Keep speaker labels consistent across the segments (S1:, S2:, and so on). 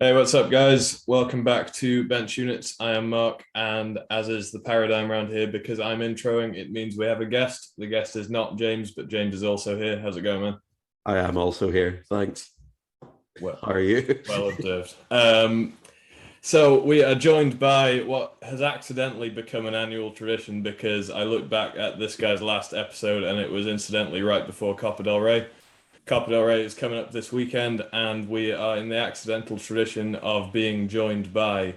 S1: Hey, what's up, guys? Welcome back to Bench Units. I am Mark, and as is the paradigm around here, because I'm introing, it means we have a guest. The guest is not James, but James is also here. How's it going, man?
S2: I am also here. Thanks.
S1: Well,
S2: How are you?
S1: well observed. So we are joined by what has accidentally become an annual tradition because I looked back at this guy's last episode, and it was incidentally right before Copa del Rey. Copa del Rey is coming up this weekend, and we are in the accidental tradition of being joined by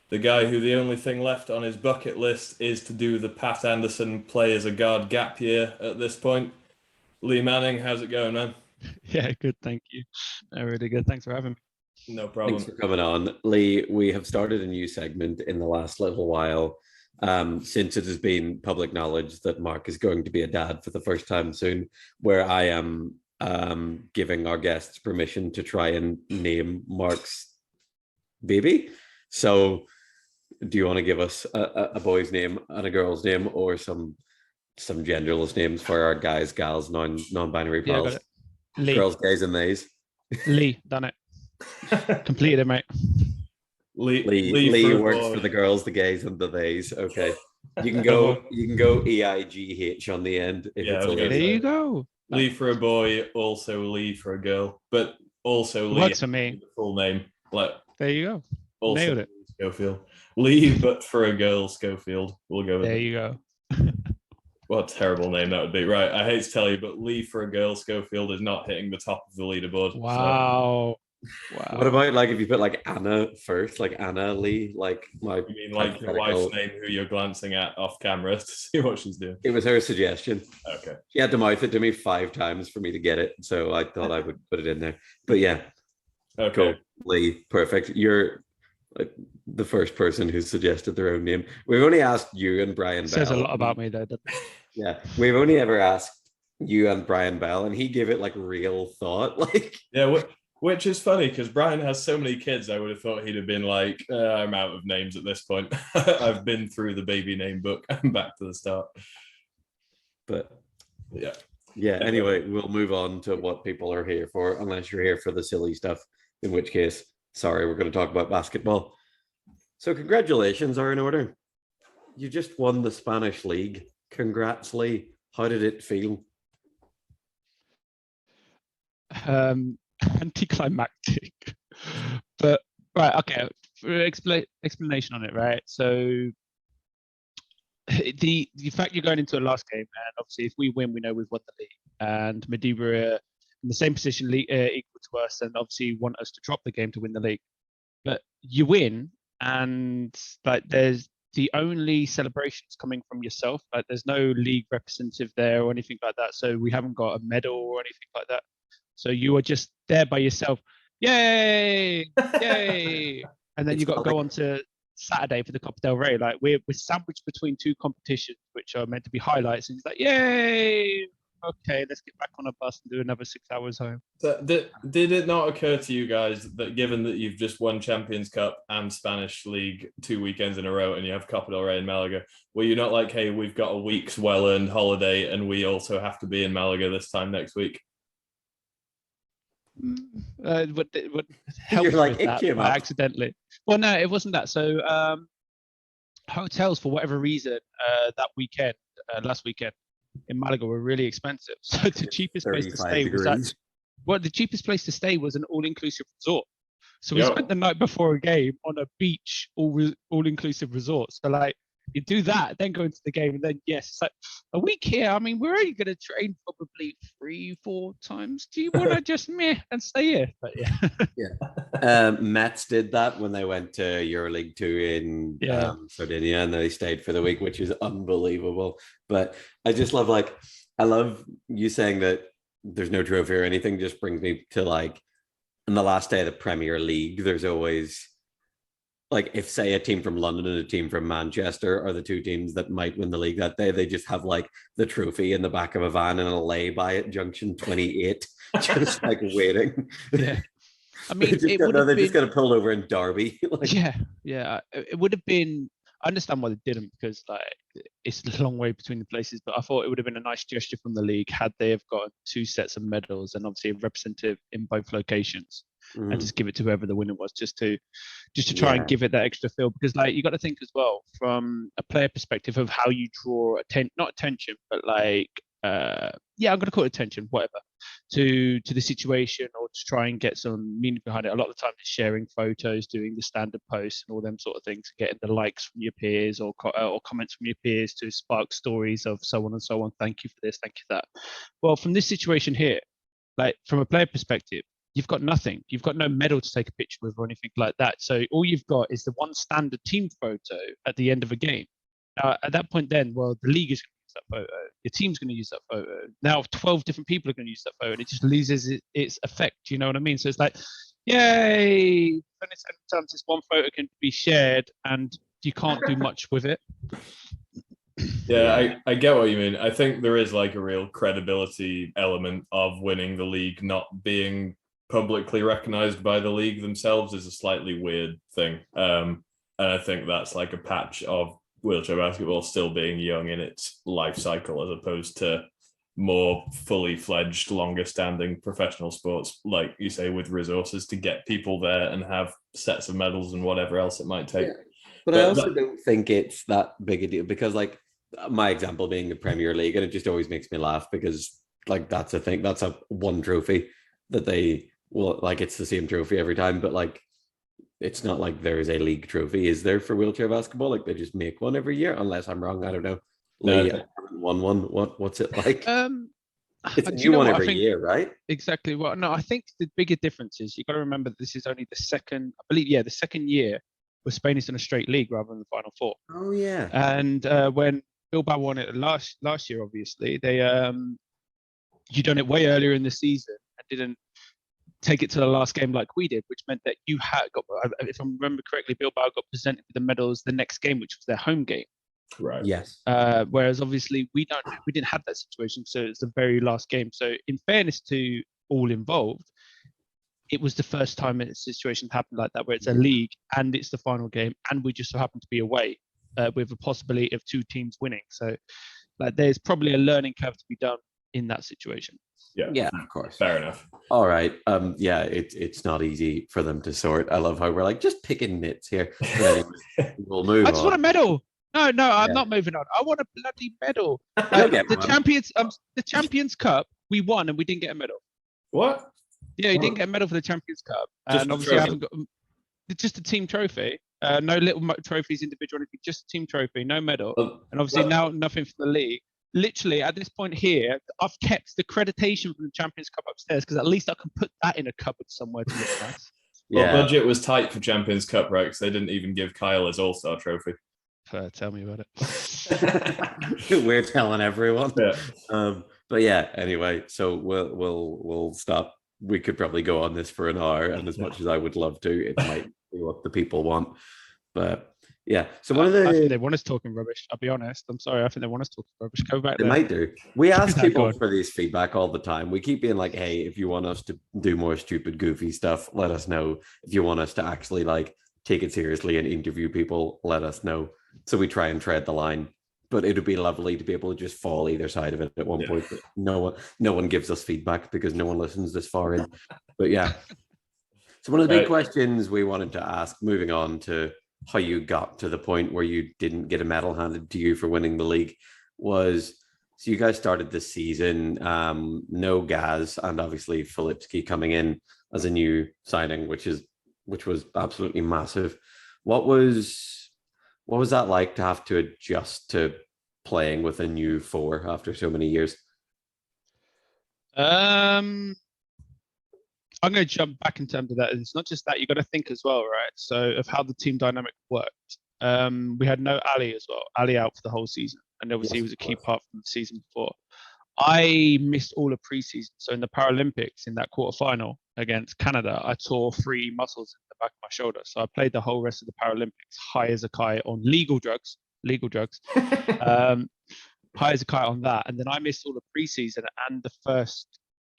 S1: the guy who the only thing left on his bucket list is to do the Pat Anderson play as a guard gap year at this point. Lee Manning, how's it going, man?
S3: Yeah, good. Thank you. Really good. Thanks for having me.
S1: No
S2: Thanks
S1: problem.
S2: for coming on. Lee, we have started a new segment in the last little while. Since it has been public knowledge that Mark is going to be a dad for the first time soon, where I am giving our guests permission to try and name Mark's baby. So, do you want to give us a boy's name and a girl's name, or some genderless names for our guys, gals, non-binary
S3: Yeah, got
S2: pals,
S3: it. Lee.
S2: girls, gays, and theys?
S3: Lee, done it. Completed it, mate.
S2: Lee works for the girls, the gays, and the theys. Okay, you can go EIGH on the end if
S1: Yeah,
S2: it's a
S3: There
S2: lady.
S3: you go.
S1: Lee for a boy, also Lee for a girl, but also Lee
S3: Works for me.
S1: the full name. Like
S3: There you go.
S1: also
S3: Nailed it.
S1: Schofield. Lee, but for a girl, Schofield. We'll go with
S3: There
S1: it.
S3: you go.
S1: What a terrible name that would be. Right, I hate to tell you, but Lee for a girl, Schofield is not hitting the top of the leaderboard.
S3: Wow.
S2: What about like if you put like Anna first, like Anna Lee, like my?
S1: You mean like your wife's name, who you're glancing at off camera to see what she's doing?
S2: It was her suggestion.
S1: Okay.
S2: She had to mouth it to me 5 times for me to get it, so I thought I would put it in there. But yeah,
S1: Okay.
S2: cool. Lee, perfect. You're like the first person who suggested their own name. We've only asked you and Brian Bell.
S3: Says a lot about me, though. doesn't it?
S2: Yeah, we've only ever asked you and Brian Bell, and he gave it like real thought. Like,
S1: Yeah, which is funny because Brian has so many kids. I would have thought he'd have been like, I'm out of names at this point. I've been through the baby name book. I'm back to the start.
S2: but
S1: Yeah.
S2: Anyway, we'll move on to what people are here for, unless you're here for the silly stuff. In which case, sorry, we're going to talk about basketball. So, congratulations are in order. You just won the Spanish league. Congrats, Lee. How did it feel?
S3: Anticlimactic. But right, okay. For explanation on it, right? So the fact you're going into a last game, and obviously if we win, we know we've won the league, and Madeira are in the same position equal to us, and obviously want us to drop the game to win the league. But you win, and like there's the only celebrations coming from yourself. Like there's no league representative there or anything like that. So we haven't got a medal or anything like that. So you are just there by yourself. Yay! Yay! And then you got to go on to Saturday for the Copa del Rey. Like we're sandwiched between two competitions, which are meant to be highlights. And it's like, yay! Okay, let's get back on a bus and do another 6 hours home.
S1: So did it not occur to you guys that given that you've just won Champions Cup and Spanish League 2 weekends in a row and you have Copa del Rey in Malaga, were you not like, hey, we've got a week's well-earned holiday and we also have to be in Malaga this time next week?
S3: What helped
S2: You're like,
S3: with
S2: it
S3: that
S2: came up.
S3: accidentally? Well, no, it wasn't that. So hotels, for whatever reason, that weekend, last weekend in Malaga, were really expensive. So the cheapest place to
S2: 35
S3: stay
S2: degrees.
S3: the cheapest place to stay was an all-inclusive resort. So we
S1: Yep.
S3: spent the night before a game on a beach, all-inclusive resort. So like you do that, then go into the game, and then yes, it's like a week here. I mean, we're only going to train probably 3-4 times. Do you want to just meh and stay here? But yeah.
S2: Mets did that when they went to EuroLeague 2 in
S3: Yeah.
S2: Sardinia, and they stayed for the week, which is unbelievable. But I just love, like, I love you saying that there's no trophy or anything. Just brings me to, like, on the last day of the Premier League, there's always, like, if say a team from London and a team from Manchester are the two teams that might win the league that day, they just have like the trophy in the back of a van and a lay-by at junction 28, just like waiting.
S3: Yeah. I mean,
S2: They just got to pull over in Derby. Like,
S3: yeah. It would have been. I understand why they didn't, because like it's a long way between the places. But I thought it would have been a nice gesture from the league had they have got 2 sets of medals and obviously a representative in both locations. and just give it to whoever the winner was, just to try and give it that extra feel. Because like you got to think as well from a player perspective of how you draw not attention, but like I'm gonna call it attention, whatever, to the situation, or to try and get some meaning behind it. A lot of the time, it's sharing photos, doing the standard posts, and all them sort of things, getting the likes from your peers or comments from your peers to spark stories of so on and so on. Thank you for this, thank you for that. Well, from this situation here, like from a player perspective, you've got nothing. You've got no medal to take a picture with or anything like that. So all you've got is the one standard team photo at the end of a game. Now, at that point, then, well, the league is that photo, your team's going to use that photo, now 12 different people are going to use that photo, and it just loses its effect. You know what I mean? So it's like, yay, sometimes this one photo can be shared and you can't do much with it.
S1: I get what you mean. I think there is like a real credibility element of winning the league not being publicly recognized by the league themselves is a slightly weird thing, and I think that's like a patch of wheelchair basketball still being young in its life cycle, as opposed to more fully fledged, longer standing professional sports, like you say, with resources to get people there and have sets of medals and whatever else it might take.
S2: Yeah. But I also don't think it's that big a deal, because like my example being the Premier League, and it just always makes me laugh because like that's a thing, that's a one trophy that they will, like, it's the same trophy every time, but like it's not like there is a league trophy, is there, for wheelchair basketball? Like they just make one every year, unless I'm wrong. I don't know. Lee, won one. What's it like? It's a new one every year, right?
S3: Exactly. Well, no, I think the bigger difference is you got to remember that this is only the second, I believe, the second year where Spain is in a straight league rather than the Final Four.
S2: Oh yeah.
S3: And when Bilbao won it last year, obviously they you done it way earlier in the season and didn't take it to the last game like we did, which meant that you had got, if I remember correctly, Bilbao got presented with the medals the next game, which was their home game.
S1: Right.
S3: Yes. Whereas obviously we didn't have that situation, so it's the very last game. So in fairness to all involved, it was the first time a situation happened like that, where it's a league and it's the final game, and we just so happen to be away with a possibility of two teams winning. So like there's probably a learning curve to be done in that situation.
S2: Yeah, of course.
S1: Fair enough.
S2: All right. It's not easy for them to sort. I love how we're like just picking nits here. Anyway, we'll move on.
S3: I just want a medal. No, I'm not moving on. I want a bloody medal. The Champions Cup, we won and we didn't get a medal.
S1: What?
S3: Yeah, you didn't get a medal for the Champions Cup, and obviously I haven't got just a team trophy. No little trophies, individual, just a team trophy, no medal, and obviously now nothing for the league. Literally at this point here, I've kept the accreditation from the Champions Cup upstairs because at least I can put that in a cupboard somewhere to look nice.
S1: Well, budget was tight for Champions Cup, right? Because they didn't even give Kyle his All-Star trophy.
S3: Tell me about it.
S2: We're telling everyone.
S1: Yeah.
S2: But yeah, anyway, so we'll stop. We could probably go on this for an hour, and as much as I would love to, it might be what the people want. But yeah, so one of the...
S3: I think they want us talking rubbish. I'll be honest. I'm sorry. I think they want us talking rubbish. Go back
S2: there.
S3: They
S2: might do. We ask people for these feedback all the time. We keep being like, hey, if you want us to do more stupid, goofy stuff, let us know. If you want us to actually like take it seriously and interview people, let us know. So we try and tread the line. But it would be lovely to be able to just fall either side of it at one point. But no one gives us feedback because no one listens this far in. But yeah. So one of the big questions we wanted to ask, moving on to how you got to the point where you didn't get a medal handed to you for winning the league, was, so you guys started this season, no Gaz, and obviously Filipski coming in as a new signing, which was absolutely massive. What was that like to have to adjust to playing with a new four after so many years?
S3: I'm going to jump back in terms of that. It's not just that, you got to think as well, right? So of how the team dynamic worked. We had no Ali as well. Ali out for the whole season, and obviously he was a key part from the season before. I missed all of preseason. So in the Paralympics, in that quarterfinal against Canada, I tore 3 muscles in the back of my shoulder. So I played the whole rest of the Paralympics high as a kite on legal drugs. High as a kite on that. And then I missed all the preseason and the first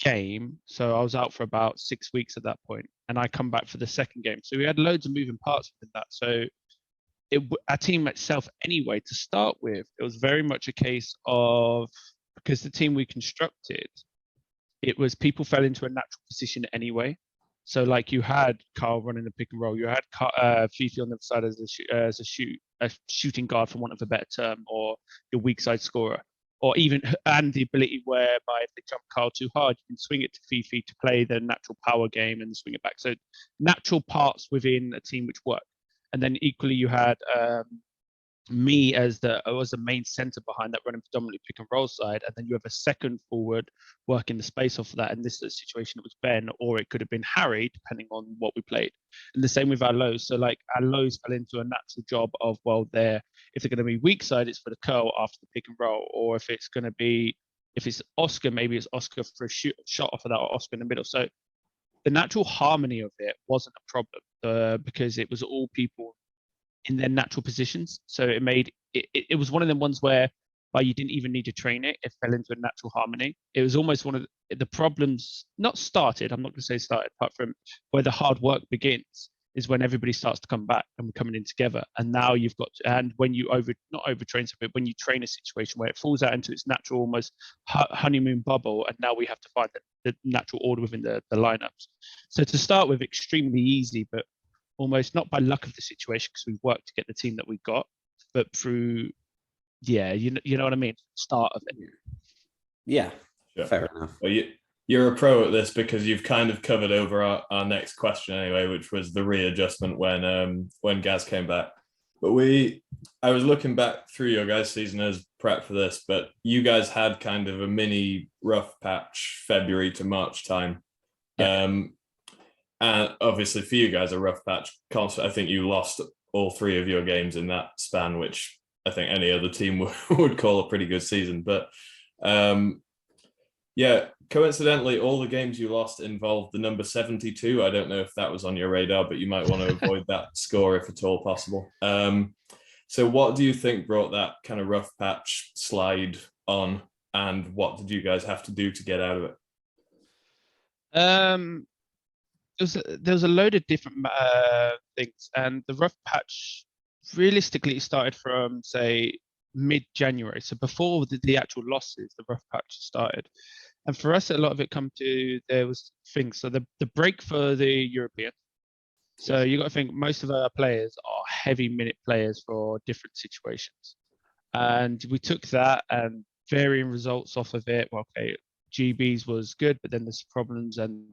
S3: game. So I was out for about 6 weeks at that point, and I come back for the second game. So we had loads of moving parts within that. So our team itself anyway, to start with, it was very much a case of, because the team we constructed, it was people fell into a natural position anyway. So like you had Carl running the pick and roll, you had Fifi on the other side as a shooting guard, for want of a better term, or your weak side scorer, or even and the ability whereby if they jump Carl too hard, you can swing it to Fifi to play the natural power game and swing it back. So natural parts within a team which work. And then equally you had me as the main center behind that, running predominantly pick and roll side, and then you have a second forward working the space off of that. In this situation, it was Ben, or it could have been Harry, depending on what we played. And the same with our lows. So like our lows fell into a natural job of, well, if they're going to be weak side, it's for the curl after the pick and roll, or if it's Oscar, maybe it's Oscar for a shot off of that, or Oscar in the middle. So the natural harmony of it wasn't a problem because it was all people in their natural positions. So it was one of them ones where you didn't even need to train it. It fell into a natural harmony. It was almost one of the problems, not started, I'm not going to say started, apart from where the hard work begins is when everybody starts to come back and we're coming in together. And now you've got, and when you not overtrain something, when you train a situation where it falls out into its natural, almost honeymoon bubble, and now we have to find the natural order within the lineups. So to start with, extremely easy, but almost not by luck of the situation, because we worked to get the team that we got, but through, you know what I mean? Start of it.
S2: Yeah,
S1: sure.
S2: Fair enough.
S1: Well, you're a pro at this because you've kind of covered over our next question anyway, which was the readjustment when Gaz came back. But I was looking back through your guys' season as prep for this, but you guys had kind of a mini rough patch February to March time.
S2: Yeah.
S1: And obviously for you guys, a rough patch. I think you lost all 3 of your games in that span, which I think any other team would call a pretty good season. But coincidentally, all the games you lost involved the number 72. I don't know if that was on your radar, but you might want to avoid that score if at all possible. So what do you think brought that kind of rough patch slide on, and what did you guys have to do to get out of it?
S3: There was a load of different things, and the rough patch realistically started from, say, mid-January. So before the actual losses, the rough patch started. And for us, a lot of it there was things. So the break for the European. So you got to think most of our players are heavy minute players for different situations. And we took that and varying results off of it. Well, okay, GB's was good, but then there's problems, and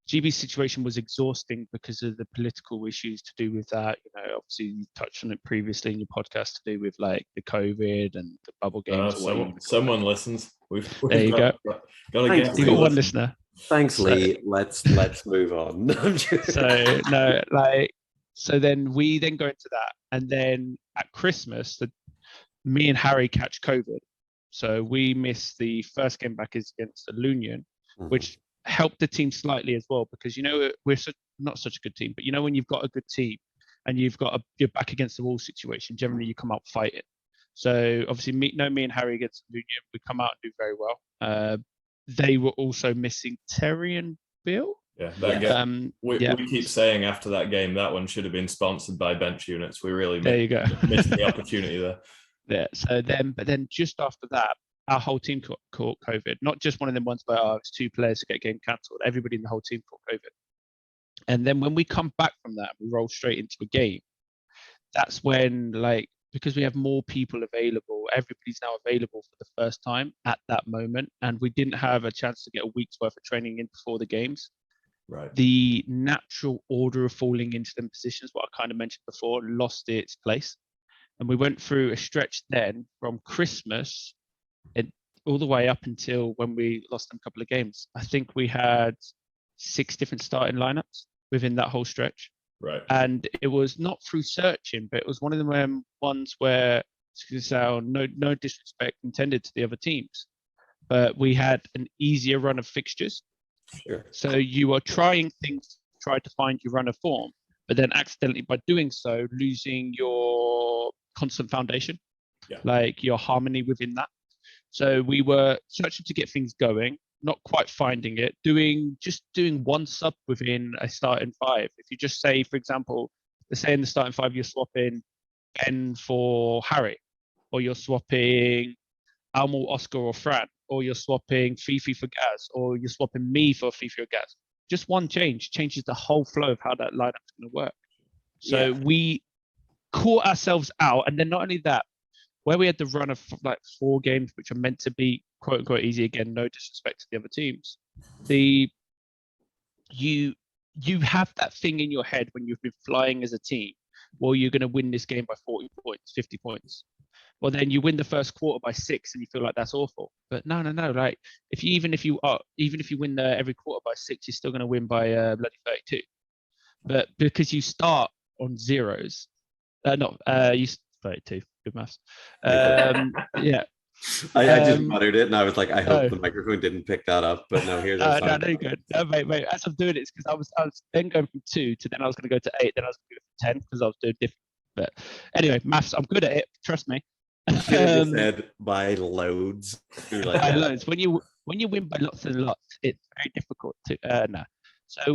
S3: GB's situation was exhausting because of the political issues to do with that. Obviously you touched on it previously in your podcast, to do with like the COVID and the bubble games.
S1: Someone listens.
S3: There you go.
S1: Got to get.
S3: You got one listener.
S2: Thanks, Lee. Let's move on.
S3: So then we go into that, and then at Christmas, me and Harry catch COVID. So we missed the first game back against the Lunion, which helped the team slightly as well, because we're not such a good team, but when you've got a good team and you're back against the wall situation, generally you come out fighting. So obviously me and Harry against the Union, we come out and do very well. They were also missing Terry and Bill.
S1: We keep saying after that game that one should have been sponsored by bench units. We really missed the opportunity there.
S3: Yeah. So but then just after that, our whole team caught COVID. Not just one of them ones where it's 2 players to get game cancelled. Everybody in the whole team caught COVID. And then when we come back from that, we roll straight into a game. That's when, because we have more people available, everybody's now available for the first time at that moment, and we didn't have a chance to get a week's worth of training in before the games.
S1: Right.
S3: The natural order of falling into them positions, what I kind of mentioned before, lost its place. And we went through a stretch then from Christmas all the way up until when we lost them a couple of games. I think we had 6 different starting lineups within that whole stretch.
S1: Right.
S3: And it was not through searching, but it was one of them ones where, no disrespect intended to the other teams, but we had an easier run of fixtures.
S2: Sure.
S3: So you are trying things, try to find your run of form, but then accidentally by doing so, losing your constant foundation, like your harmony within that. So we were searching to get things going, not quite finding it, doing one sub within a starting 5. If you just say, for example, let's say in the starting 5, you're swapping Ben for Harry, or you're swapping Almo, Oscar, or Fran, or you're swapping Fifi for Gaz, or you're swapping me for Fifi or Gaz. just one change changes the whole flow of how that lineup's going to work. So
S2: Yeah.
S3: we caught ourselves out, and then not only that, where we had the run of like 4 games, which are meant to be quote unquote easy, again, no disrespect to the other teams, you have that thing in your head when you've been flying as a team, well, you're going to win this game by 40 points, 50 points. Well, then you win the first quarter by 6 and you feel like that's awful. But no. Like even if you win every quarter by 6, you're still going to win by bloody 32. But because you start on zeros, you 32. Good maths. Yeah.
S2: I just muttered it, and I was like, I hope the microphone didn't pick that up. But no, here's our sound.
S3: No, you're good. No, mate. As I'm doing it, it's because I was then going from 2 to then I was going to go to 8, then I was going to go from 10 because I was doing different. But anyway, maths, I'm good at it. Trust me.
S2: You should have just said by loads.
S3: By loads. When you win by lots and lots, it's very difficult to. No. So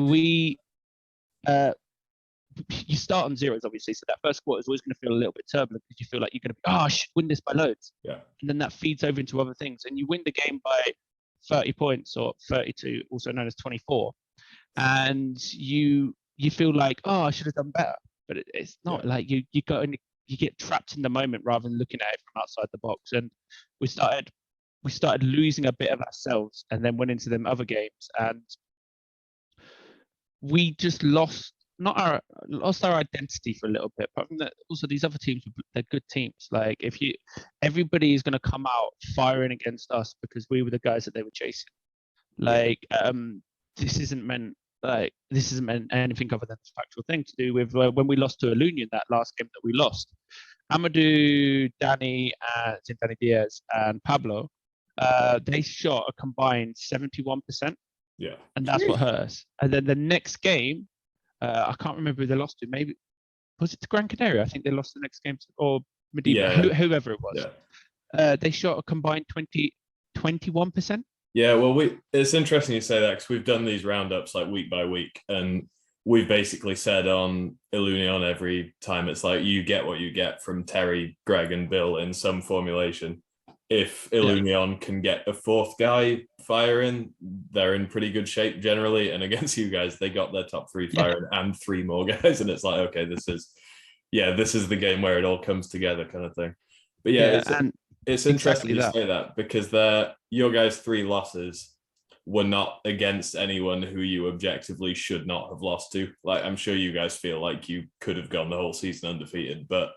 S3: you start on zeros, obviously. So that first quarter is always going to feel a little bit turbulent because you feel like you're going to be, I should win this by loads.
S1: Yeah.
S3: And then that feeds over into other things. And you win the game by 30 points or 32, also known as 24. And you feel like, I should have done better. But it's not like you get trapped in the moment rather than looking at it from outside the box. And we started losing a bit of ourselves and then went into them other games. And we just lost our identity for a little bit, but also these other teams, they're good teams. Like everybody is going to come out firing against us because we were the guys that they were chasing. Like this isn't meant anything other than the factual thing to do with when we lost to Alunion, that last game that we lost. Amadou, Danny Diaz, and Pablo, they shot a combined 71%.
S1: Yeah,
S3: and that's what hurt us. And then the next game, I can't remember who they lost to. Maybe was it to Gran Canaria? I think they lost the next game or Medina, whoever it was. Yeah. They shot a combined 21%.
S1: Yeah, well, it's interesting you say that because we've done these roundups like week by week, and we've basically said on Ilunion every time it's like you get what you get from Terry, Greg, and Bill in some formulation. If Ilunion can get a 4th guy firing, they're in pretty good shape generally. And against you guys, they got their top 3 firing and 3 more guys. And it's like, okay, this is the game where it all comes together kind of thing. But it's interesting you say that because your guys' 3 losses were not against anyone who you objectively should not have lost to. Like, I'm sure you guys feel like you could have gone the whole season undefeated, but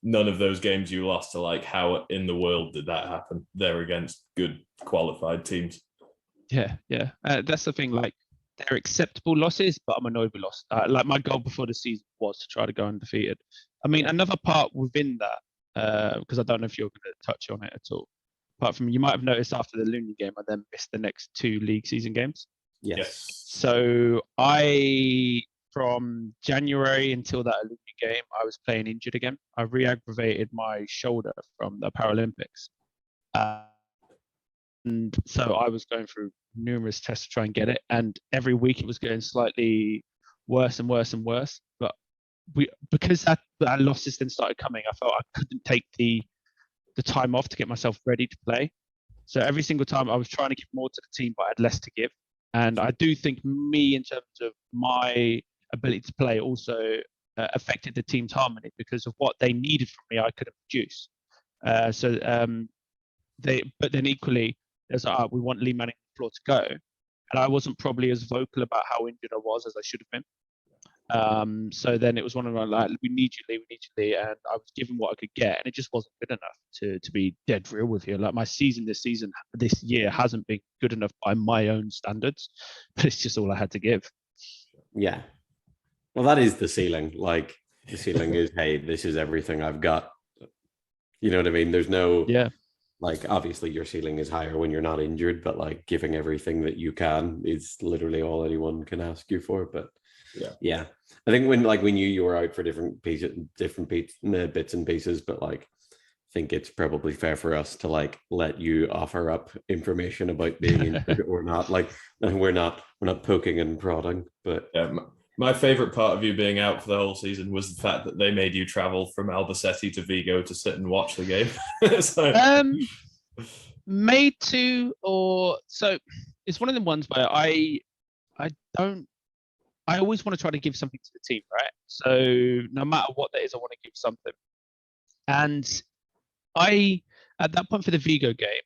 S1: none of those games you lost to, like, how in the world did that happen? They're against good qualified teams.
S3: Yeah. That's the thing. Like, they're acceptable losses, but I'm annoyed we lost. Like, my goal before the season was to try to go undefeated. I mean, another part within that, because I don't know if you're going to touch on it at all. Apart from, you might have noticed after the Lunia game, I then missed the next 2 league season games.
S2: Yes.
S3: So from January until that Olympic game, I was playing injured again. I re-aggravated my shoulder from the Paralympics. And so I was going through numerous tests to try and get it. And every week it was getting slightly worse and worse and worse. But because that losses then started coming, I felt I couldn't take the time off to get myself ready to play. So every single time I was trying to give more to the team, but I had less to give. And I do think me, in terms of my ability to play, also affected the team's harmony because of what they needed from me. I couldn't produce. But then equally, there's we want Lee Manning on the floor to go, and I wasn't probably as vocal about how injured I was as I should have been. So then it was one of my like, we need you, Lee, and I was given what I could get, and it just wasn't good enough to be dead real with you. Like, my season this year hasn't been good enough by my own standards, but it's just all I had to give.
S2: Yeah. Well, that is the ceiling. Like, the ceiling is, hey, this is everything I've got. You know what I mean? There's no, like, obviously your ceiling is higher when you're not injured, but like giving everything that you can is literally all anyone can ask you for. But yeah. I think when you were out for different bits and pieces, but like, I think it's probably fair for us to like let you offer up information about being injured or not. Like, we're not poking and prodding, but
S1: my favorite part of you being out for the whole season was the fact that they made you travel from Albacete to Vigo to sit and watch the game.
S3: Made to, or so it's one of the ones where I don't. I always want to try to give something to the team, right? So no matter what that is, I want to give something. And at that point for the Vigo game,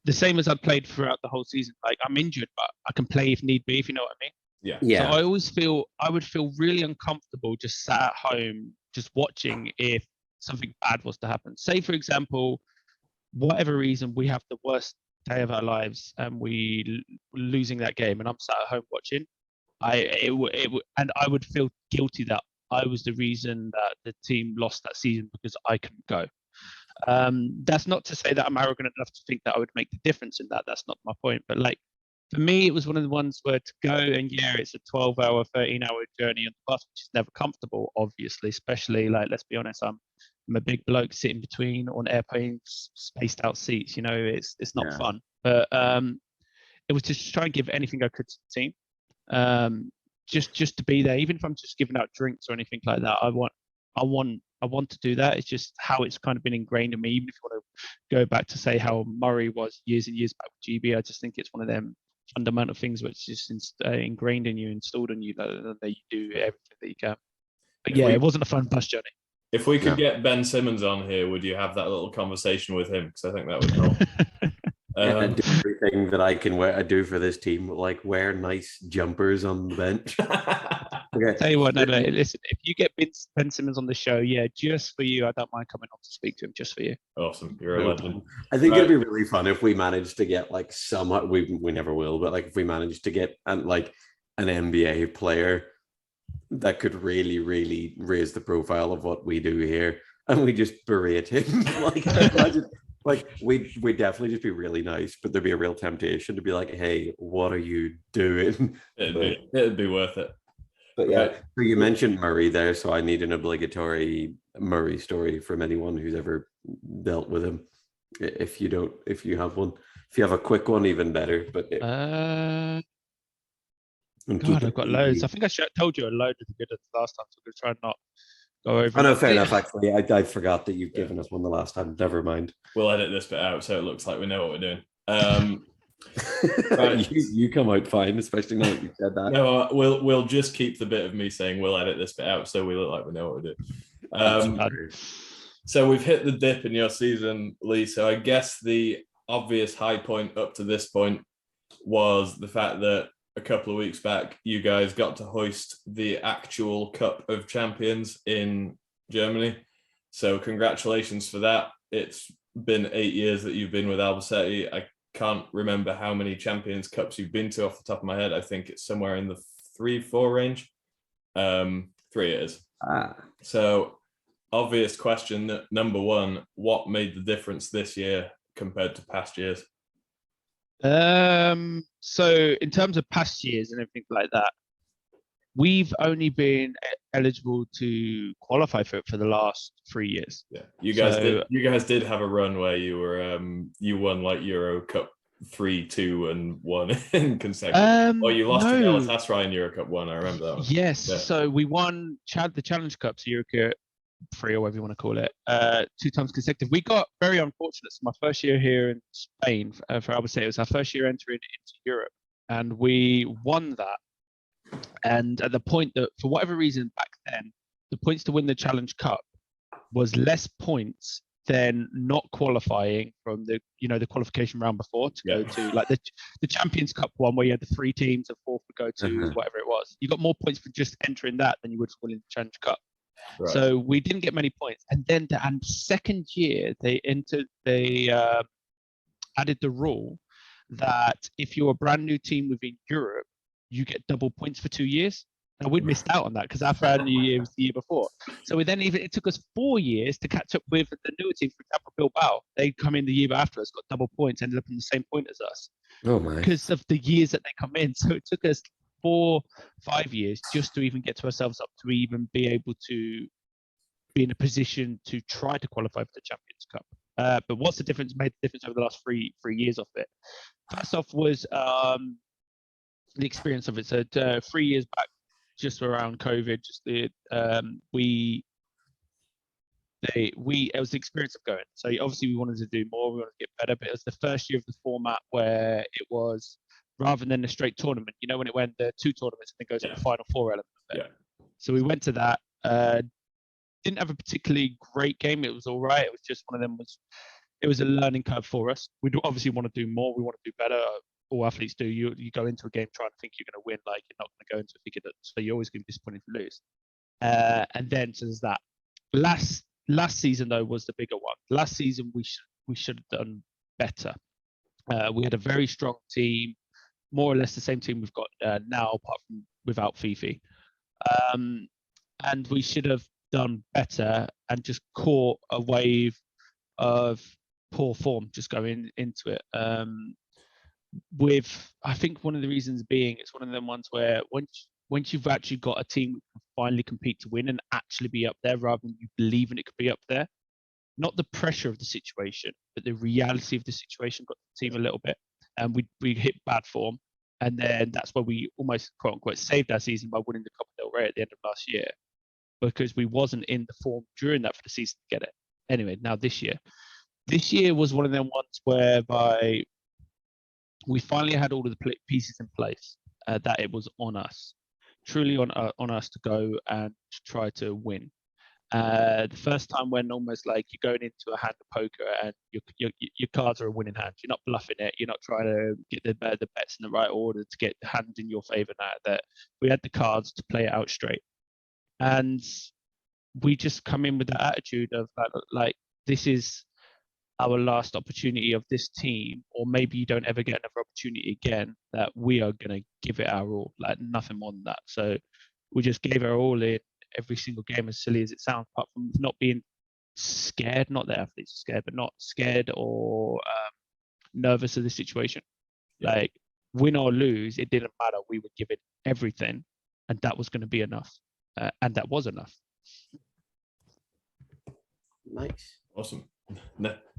S3: the same as I played throughout the whole season. Like I'm injured, but I can play if need be, if you know what I mean.
S1: Yeah.
S3: So
S2: Yeah.
S3: I always feel I would feel really uncomfortable just sat at home, just watching if something bad was to happen. Say, for example, whatever reason we have the worst day of our lives and losing that game, and I'm sat at home watching. And I would feel guilty that I was the reason that the team lost that season because I couldn't go. That's not to say that I'm arrogant enough to think that I would make the difference in that. That's not my point. But like for me, it was one of the ones where to go and yeah, it's a 12-hour, 13-hour journey on the bus, which is never comfortable, obviously, especially like, let's be honest, I'm a big bloke sitting between on airplanes, spaced out seats, it's not
S2: Yeah.
S3: fun. But it was just to try and give anything I could to the team. Just to be there, even if I'm just giving out drinks or anything like that. I want to do that. It's just how it's kind of been ingrained in me. Even if you want to go back to say how Murray was years and years back with GB, I just think it's one of them fundamental things which is just ingrained in you, installed in you that you do everything that you can. But yeah, it wasn't a fun bus journey.
S1: If we could get Ben Simmons on here, would you have that little conversation with him? Because I think that would help.
S2: I do everything that I can do for this team, like wear nice jumpers on the bench. Okay.
S3: Tell you what, no, listen, if you get Ben Simmons on the show, yeah, just for you, I don't mind coming on to speak to him just for you.
S1: Awesome. You're a legend.
S2: I think it'd be really fun if we managed to get like somewhat, we never will, but like if we managed to get like an NBA player that could really, really raise the profile of what we do here, and we just berate him. Like, imagine, like we'd definitely just be really nice, but there'd be a real temptation to be like, "Hey, what are you doing?"
S1: It'd be worth it.
S2: But yeah, so you mentioned Murray there, so I need an obligatory Murray story from anyone who's ever dealt with him. If you have one, if you have a quick one, even better. But
S3: God, I've got loads. I think I told you a load of the good last time, so I'm gonna try and not go over.
S2: Oh no, fair enough. Actually, I forgot that you've given us one the last time. Never mind.
S1: We'll edit this bit out so it looks like we know what we're doing.
S2: Right. you come out fine, especially now that you said that.
S1: No, we'll just keep the bit of me saying we'll edit this bit out so we look like we know what we're doing. So we've hit the dip in your season, Lee. So I guess the obvious high point up to this point was the fact that a couple of weeks back you guys got to hoist the actual Cup of Champions in Germany. So congratulations for that. It's been 8 years that you've been with Albacete. I can't remember how many Champions Cups you've been to off the top of my head. I think it's somewhere in the 3-4 range. 3 years. So obvious question, number one, what made the difference this year compared to past years?
S3: So in terms of past years and everything like that, we've only been eligible to qualify for it for the last 3 years.
S1: Yeah, you guys did have a run where you were you won like Euro Cup 3, 2, and 1 in consecutive. Or you lost to Galatasaray in Euro Cup 1. I remember that one.
S3: Yes, yeah. So we won the Challenge Cup, so Euro Cup 3 or whatever you want to call it, 2 times consecutive. We got very unfortunate. So my first year here in Spain for Albacete, it was our first year entering into Europe, and we won that. And at the point that, for whatever reason back then, the points to win the Challenge Cup was less points than not qualifying from the qualification round before to go to like the Champions Cup one where you had the 3 teams and 4 would go to whatever it was. You got more points for just entering that than you would for winning the Challenge Cup. Right. So we didn't get many points. And then the second year they added the rule that if you're a brand new team within Europe, you get double points for 2 years. And we'd missed out on that because our brand new year was the year before. So it took us 4 years to catch up with the newer team. For example, Bilbao, they come in the year after us, got double points, ended up in the same point as us.
S2: Oh my!
S3: Because of the years that they come in. So it took us 4-5 years just to even get to ourselves up to even be able to be in a position to try to qualify for the Champions Cup. But what's the difference? Made the difference over the last three years of it. First off was the experience of it. So 3 years back, just around COVID, it was the experience of going. So obviously we wanted to do more, we wanted to get better, but it was the first year of the format where it was rather than a straight tournament. You know, when it went the 2 tournaments and then goes to the final 4 element of it.
S1: Yeah.
S3: So we went to that. Didn't have a particularly great game. It was all right. It was just one of them. It was a learning curve for us. We do obviously want to do more. We want to do better. All athletes do. You go into a game trying to think you're going to win, like you're not going to go into it thinking that. So you're always going to be disappointed if you lose. And then so there's that. Last season though was the bigger one. Last season we should have done better. We had a very strong team, more or less the same team we've got now, apart from without Fifi. And we should have done better and just caught a wave of poor form just going into it. I think one of the reasons being it's one of them ones where once you've actually got a team who can finally compete to win and actually be up there rather than you believing it could be up there, not the pressure of the situation, but the reality of the situation got the team a little bit. And we hit bad form. And then that's where we almost, quote unquote, saved our season by winning the Copa del Rey at the end of last year, because we wasn't in the form during that for the season to get it. Anyway, now this year was one of them ones whereby we finally had all of the pieces in place, that it was on us, truly on us to go and to try to win. The first time when almost like you're going into a hand of poker and your cards are a winning hand. You're not bluffing it. You're not trying to get the bets in the right order to get the hand in your favor. Now that we had the cards to play it out straight, and we just come in with that attitude of like this is our last opportunity of this team, or maybe you don't ever get another opportunity again, that we are going to give it our all, like nothing more than that. So we just gave our all in every single game, as silly as it sounds, apart from not being scared, not that athletes are scared, but not scared or nervous of the situation. Yeah. Like win or lose, it didn't matter. We would give it everything, and that was going to be enough. And that was enough.
S2: Nice.
S1: Awesome.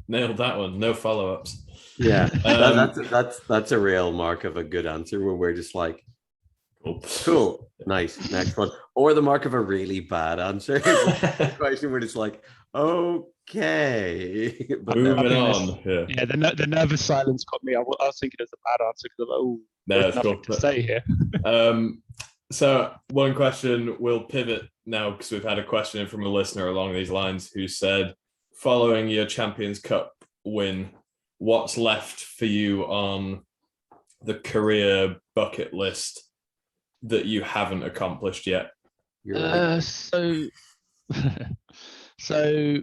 S1: Nailed that one. No follow-ups.
S2: Yeah, that's a real mark of a good answer when we're just like, cool, nice, next one. Or the mark of a really bad answer. Question where it's like, okay. But
S1: moving on.
S3: Yeah, the nervous silence caught me. I was thinking it's a bad answer because there's nothing to say here.
S1: So one question, we'll pivot now because we've had a question from a listener along these lines who said, following your Champions Cup win, what's left for you on the career bucket list that you haven't accomplished yet?
S3: So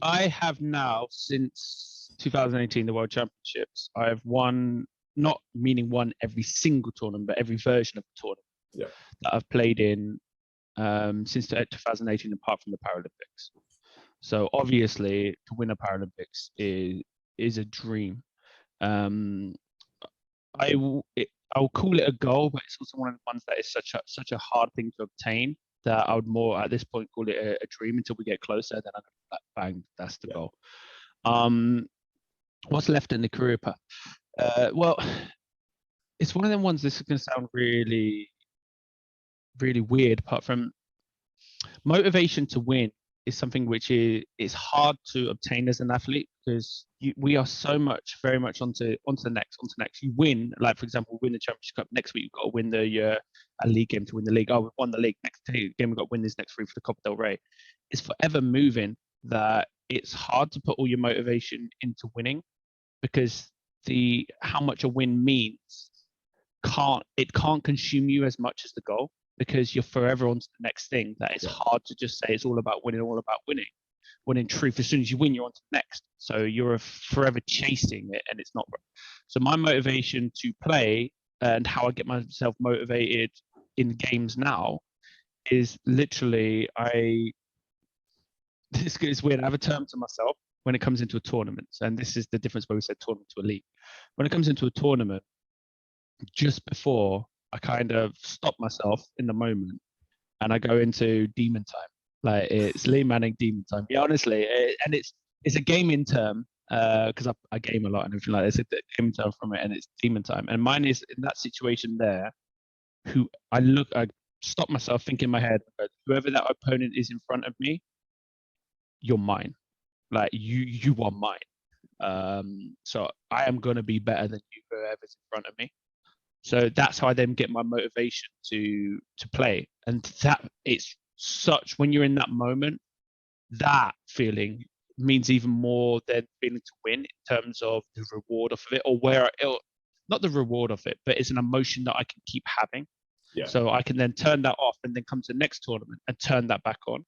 S3: I have now, since 2018, the World Championships, I have won, not meaning won every single tournament, but every version of the tournament that I've played in since 2018, apart from the Paralympics. So obviously, to win a Paralympics is a dream. I'll call it a goal, but it's also one of the ones that is such a hard thing to obtain that I would more at this point call it a dream until we get closer. Then I'm like, bang, that's the goal. What's left in the career path? Well, it's one of them ones. This is going to sound really, really weird. Apart from motivation to win is something which is hard to obtain as an athlete, because we are very much onto the next. You win, like for example, win the Championship Cup. Next week you've got to win a league game to win the league. Oh, we've won the league. Next game we've got to win this next 3 for the Copa del Rey. It's forever moving, that it's hard to put all your motivation into winning, because how much a win means can't consume you as much as the goal, because you're forever on to the next thing. That it's hard to just say it's all about winning, when in truth, as soon as you win, you're on to the next. So you're forever chasing it, and it's not. So my motivation to play and how I get myself motivated in games now is literally this is weird. I have a term to myself when it comes into a tournament, and this is the difference where we said tournament to a league. When it comes into a tournament, just before I kind of stop myself in the moment and I go into demon time. Like it's Lee Manning demon time. Yeah, honestly, and it's a gaming term because I game a lot and everything like that. It's a gaming term from it, and it's demon time. And mine is in that situation there. I stop myself, think in my head, whoever that opponent is in front of me, you're mine. Like you are mine. So I am going to be better than you, whoever's in front of me. So that's how I then get my motivation to play. And that it's such, when you're in that moment, that feeling means even more than feeling to win in terms of the reward of it, or not the reward of it, but it's an emotion that I can keep having.
S1: Yeah.
S3: So I can then turn that off and then come to the next tournament and turn that back on.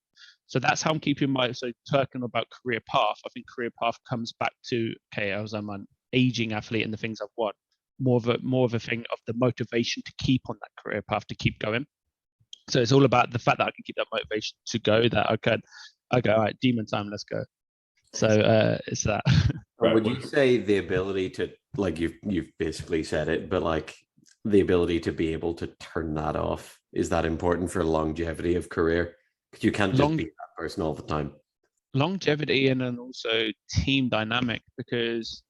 S3: So that's how I'm keeping talking about career path. I think career path comes back to, okay, I'm an aging athlete and the things I've won. More of a thing of the motivation to keep on that career path, to keep going. So it's all about the fact that I can keep that motivation to go, that okay, all right, demon time, let's go. So it's that.
S1: Right.
S2: Would you say the ability to, like, you've basically said it, but like the ability to be able to turn that off, is that important for longevity of career? Because you can't just be that person all the time.
S3: Longevity and then also team dynamic, because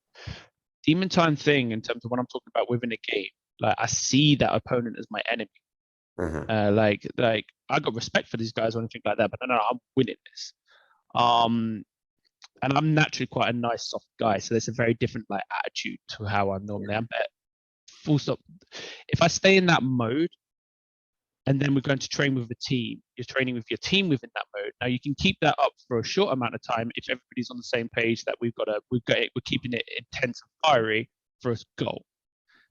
S3: demon time thing, in terms of when I'm talking about within a game, like I see that opponent as my enemy. Like I got respect for these guys or anything like that, but no, I'm winning this. And I'm naturally quite a nice, soft guy, so there's a very different like attitude to how I'm normally. I'm better. Full stop. If I stay in that mode, and then we're going to train with a team, you're training with your team within that mode. Now you can keep that up for a short amount of time if everybody's on the same page that we're keeping it intense and fiery for a goal.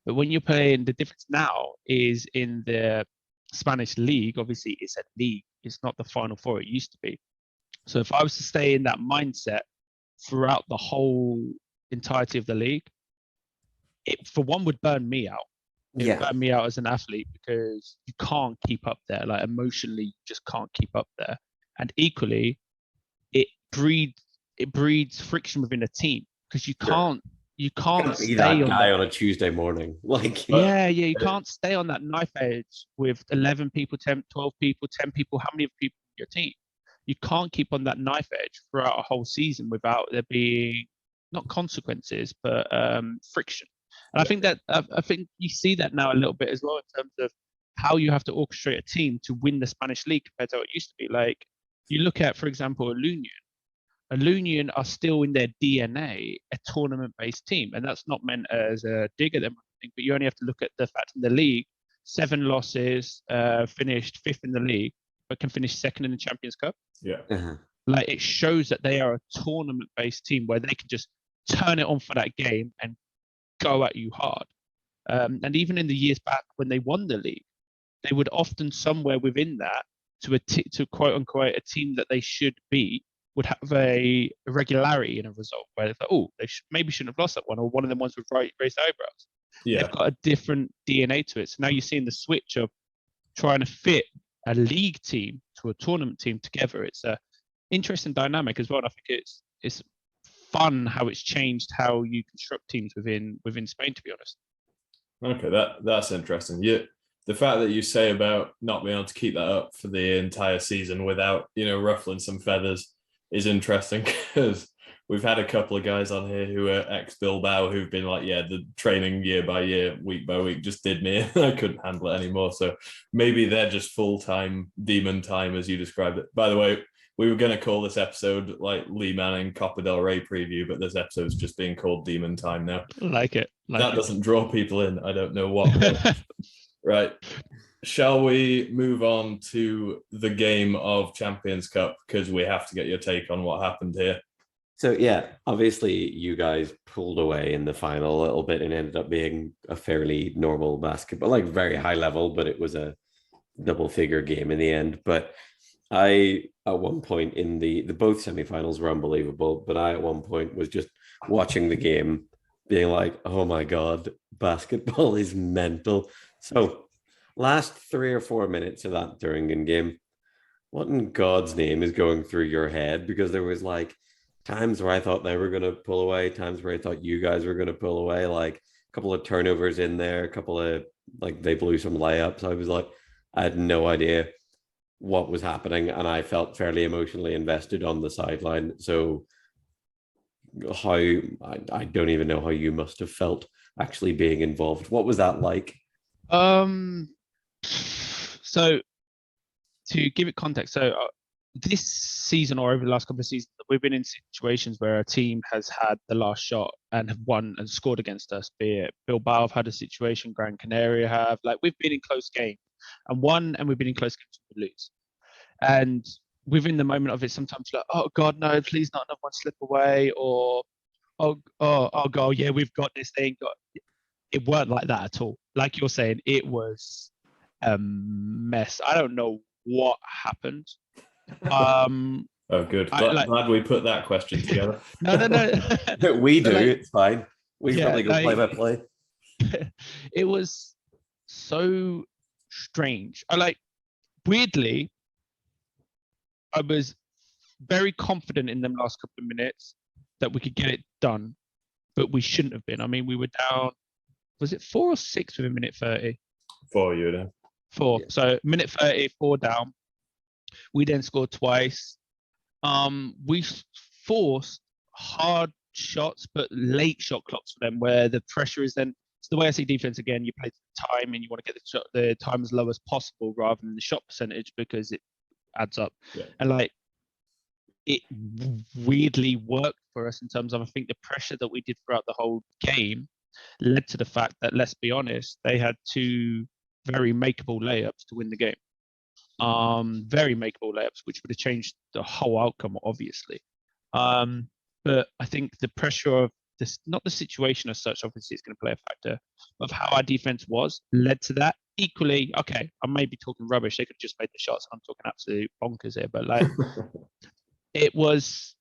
S3: But when you're playing, the difference now is in the Spanish league. Obviously, it's a league. It's not the Final Four it used to be. So if I was to stay in that mindset throughout the whole entirety of the league, it for one would burn me out. It would burn me out as an athlete, because you can't keep up there. Like emotionally, you just can't keep up there. And equally, it breeds friction within a team, because you can't
S2: Be
S3: stay
S2: that
S3: on
S2: guy
S3: that.
S2: on a Tuesday morning. Like,
S3: You can't stay on that knife edge with 11 people, 10, 12 people, 10 people, how many people in your team? You can't keep on that knife edge throughout a whole season without there being not consequences, but friction. And I think you see that now a little bit as well in terms of how you have to orchestrate a team to win the Spanish league compared to how it used to be. Like you look at, for example, a Lunion are still in their DNA a tournament-based team, and that's not meant as a dig at them, I think, but you only have to look at the fact in the league, 7 losses, finished 5th in the league, but can finish 2nd in the Champions Cup.
S1: Yeah.
S3: Like it shows that they are a tournament-based team where they can just turn it on for that game and go at you hard. And even in the years back when they won the league, they would often somewhere within that to quote unquote a team that they should be would have a irregularity in a result where it's like, oh, they maybe shouldn't have lost that one, or one of them ones with raised eyebrows.
S1: Yeah.
S3: They've got a different DNA to it. So now you're seeing the switch of trying to fit a league team to a tournament team together. It's a interesting dynamic as well. And I think it's fun how it's changed how you construct teams within Spain, to be honest.
S1: Okay, that's interesting. The fact that you say about not being able to keep that up for the entire season without, ruffling some feathers is interesting, because we've had a couple of guys on here who are ex-Bilbao who've been like, yeah, the training year by year, week by week just did me. I couldn't handle it anymore. So maybe they're just full-time demon time, as you described it. By the way, we were going to call this episode like Lee Manning Copa del Rey preview, but this episode's just being called Demon Time now.
S3: Like it.
S1: That doesn't draw people in. I don't know what. Right. Shall we move on to the game of Champions Cup? Because we have to get your take on what happened here.
S2: So, yeah, obviously you guys pulled away in the final a little bit and ended up being a fairly normal basketball, like very high level, but it was a double figure game in the end. But I, at one point in the both semifinals were unbelievable, but I, at one point, was just watching the game being like, oh my God, basketball is mental. So last 3 or 4 minutes of that during in game, what in God's name is going through your head? Because there was like times where I thought they were going to pull away, times where I thought you guys were going to pull away, like a couple of turnovers in there, a couple of, like, they blew some layups. I was like, I had no idea what was happening, and I felt fairly emotionally invested on the sideline. So I don't even know how you must have felt actually being involved. What was that like?
S3: So to give it context, so this season or over the last couple of seasons, we've been in situations where a team has had the last shot and have won and scored against us. Be it Bilbao have had a situation, Gran Canaria have. Like, we've been in close games and won, and we've been in close games and we lose. And within the moment of it, sometimes like, oh God, no, please not another one slip away, or oh God, yeah, we've got this thing. It weren't like that at all. Like you're saying, it was a mess. I don't know what happened.
S1: Oh, good. Glad we put that question together.
S3: No.
S2: We do.
S3: Like,
S2: it's fine. We've probably got play by play.
S3: It was so strange. Weirdly, I was very confident in them last couple of minutes that we could get it done, but we shouldn't have been. I mean, we were down. Was it 4 or 6 within minute 30?
S1: 4, you know.
S3: 4.
S2: Yeah.
S3: So minute 30, 4 down. We then scored twice. We forced hard shots, but late shot clocks for them, where the pressure is then. It's the way I see defense again. You play time, and you want to get the time as low as possible rather than the shot percentage, because it adds up.
S1: Yeah.
S3: And it weirdly worked for us in terms of, I think, the pressure that we did throughout the whole game led to the fact that, let's be honest, they had 2 very makeable layups to win the game. Very makeable layups, which would have changed the whole outcome, obviously. But I think the pressure of this, not the situation as such, obviously it's going to play a factor, of how our defense was, led to that. Equally, okay, I may be talking rubbish. They could have just made the shots. I'm talking absolute bonkers here, but it was.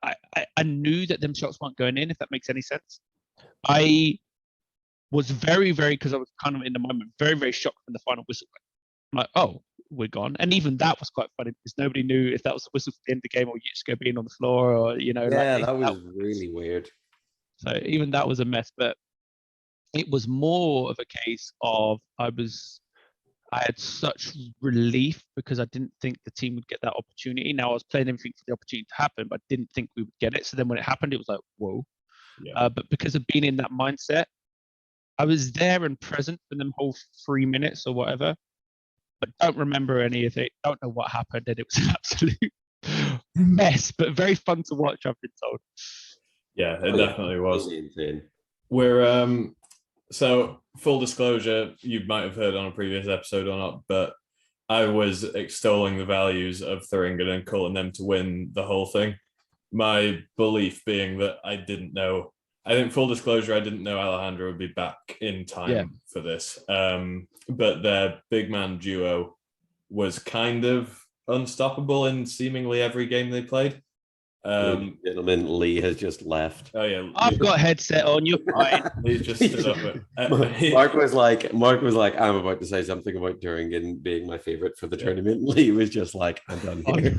S3: I knew that them shots weren't going in, if that makes any sense. I was very, because I was kind of in the moment, very, very shocked when the final whistle went. I'm like, oh, we're gone. And even that was quite funny because nobody knew if that was the whistle for the end of the game or Yusuke being on the floor, or,
S2: Yeah, that was really weird.
S3: So even that was a mess, but it was more of a case of I had such relief because I didn't think the team would get that opportunity. Now, I was playing everything for the opportunity to happen, but I didn't think we would get it. So then when it happened, it was like, whoa.
S1: Yeah.
S3: But because of being in that mindset, I was there and present for them whole 3 minutes or whatever, but don't remember any of it. Don't know what happened, and it was an absolute mess, but very fun to watch, I've been told.
S1: Yeah, it definitely was.
S2: Insane.
S1: We're so full disclosure, you might have heard on a previous episode or not, but I was extolling the values of Thuringen and calling them to win the whole thing. My belief being that I think full disclosure, I didn't know Alejandro would be back in time for this. But their big man duo was kind of unstoppable in seemingly every game they played.
S2: Gentlemen, Lee has just left.
S1: Oh yeah,
S3: I've got a headset on. You're fine.
S1: He's just stood up.
S2: Mark was like, I'm about to say something about Thuringen being my favorite for the tournament. Lee was just like, I'm done here.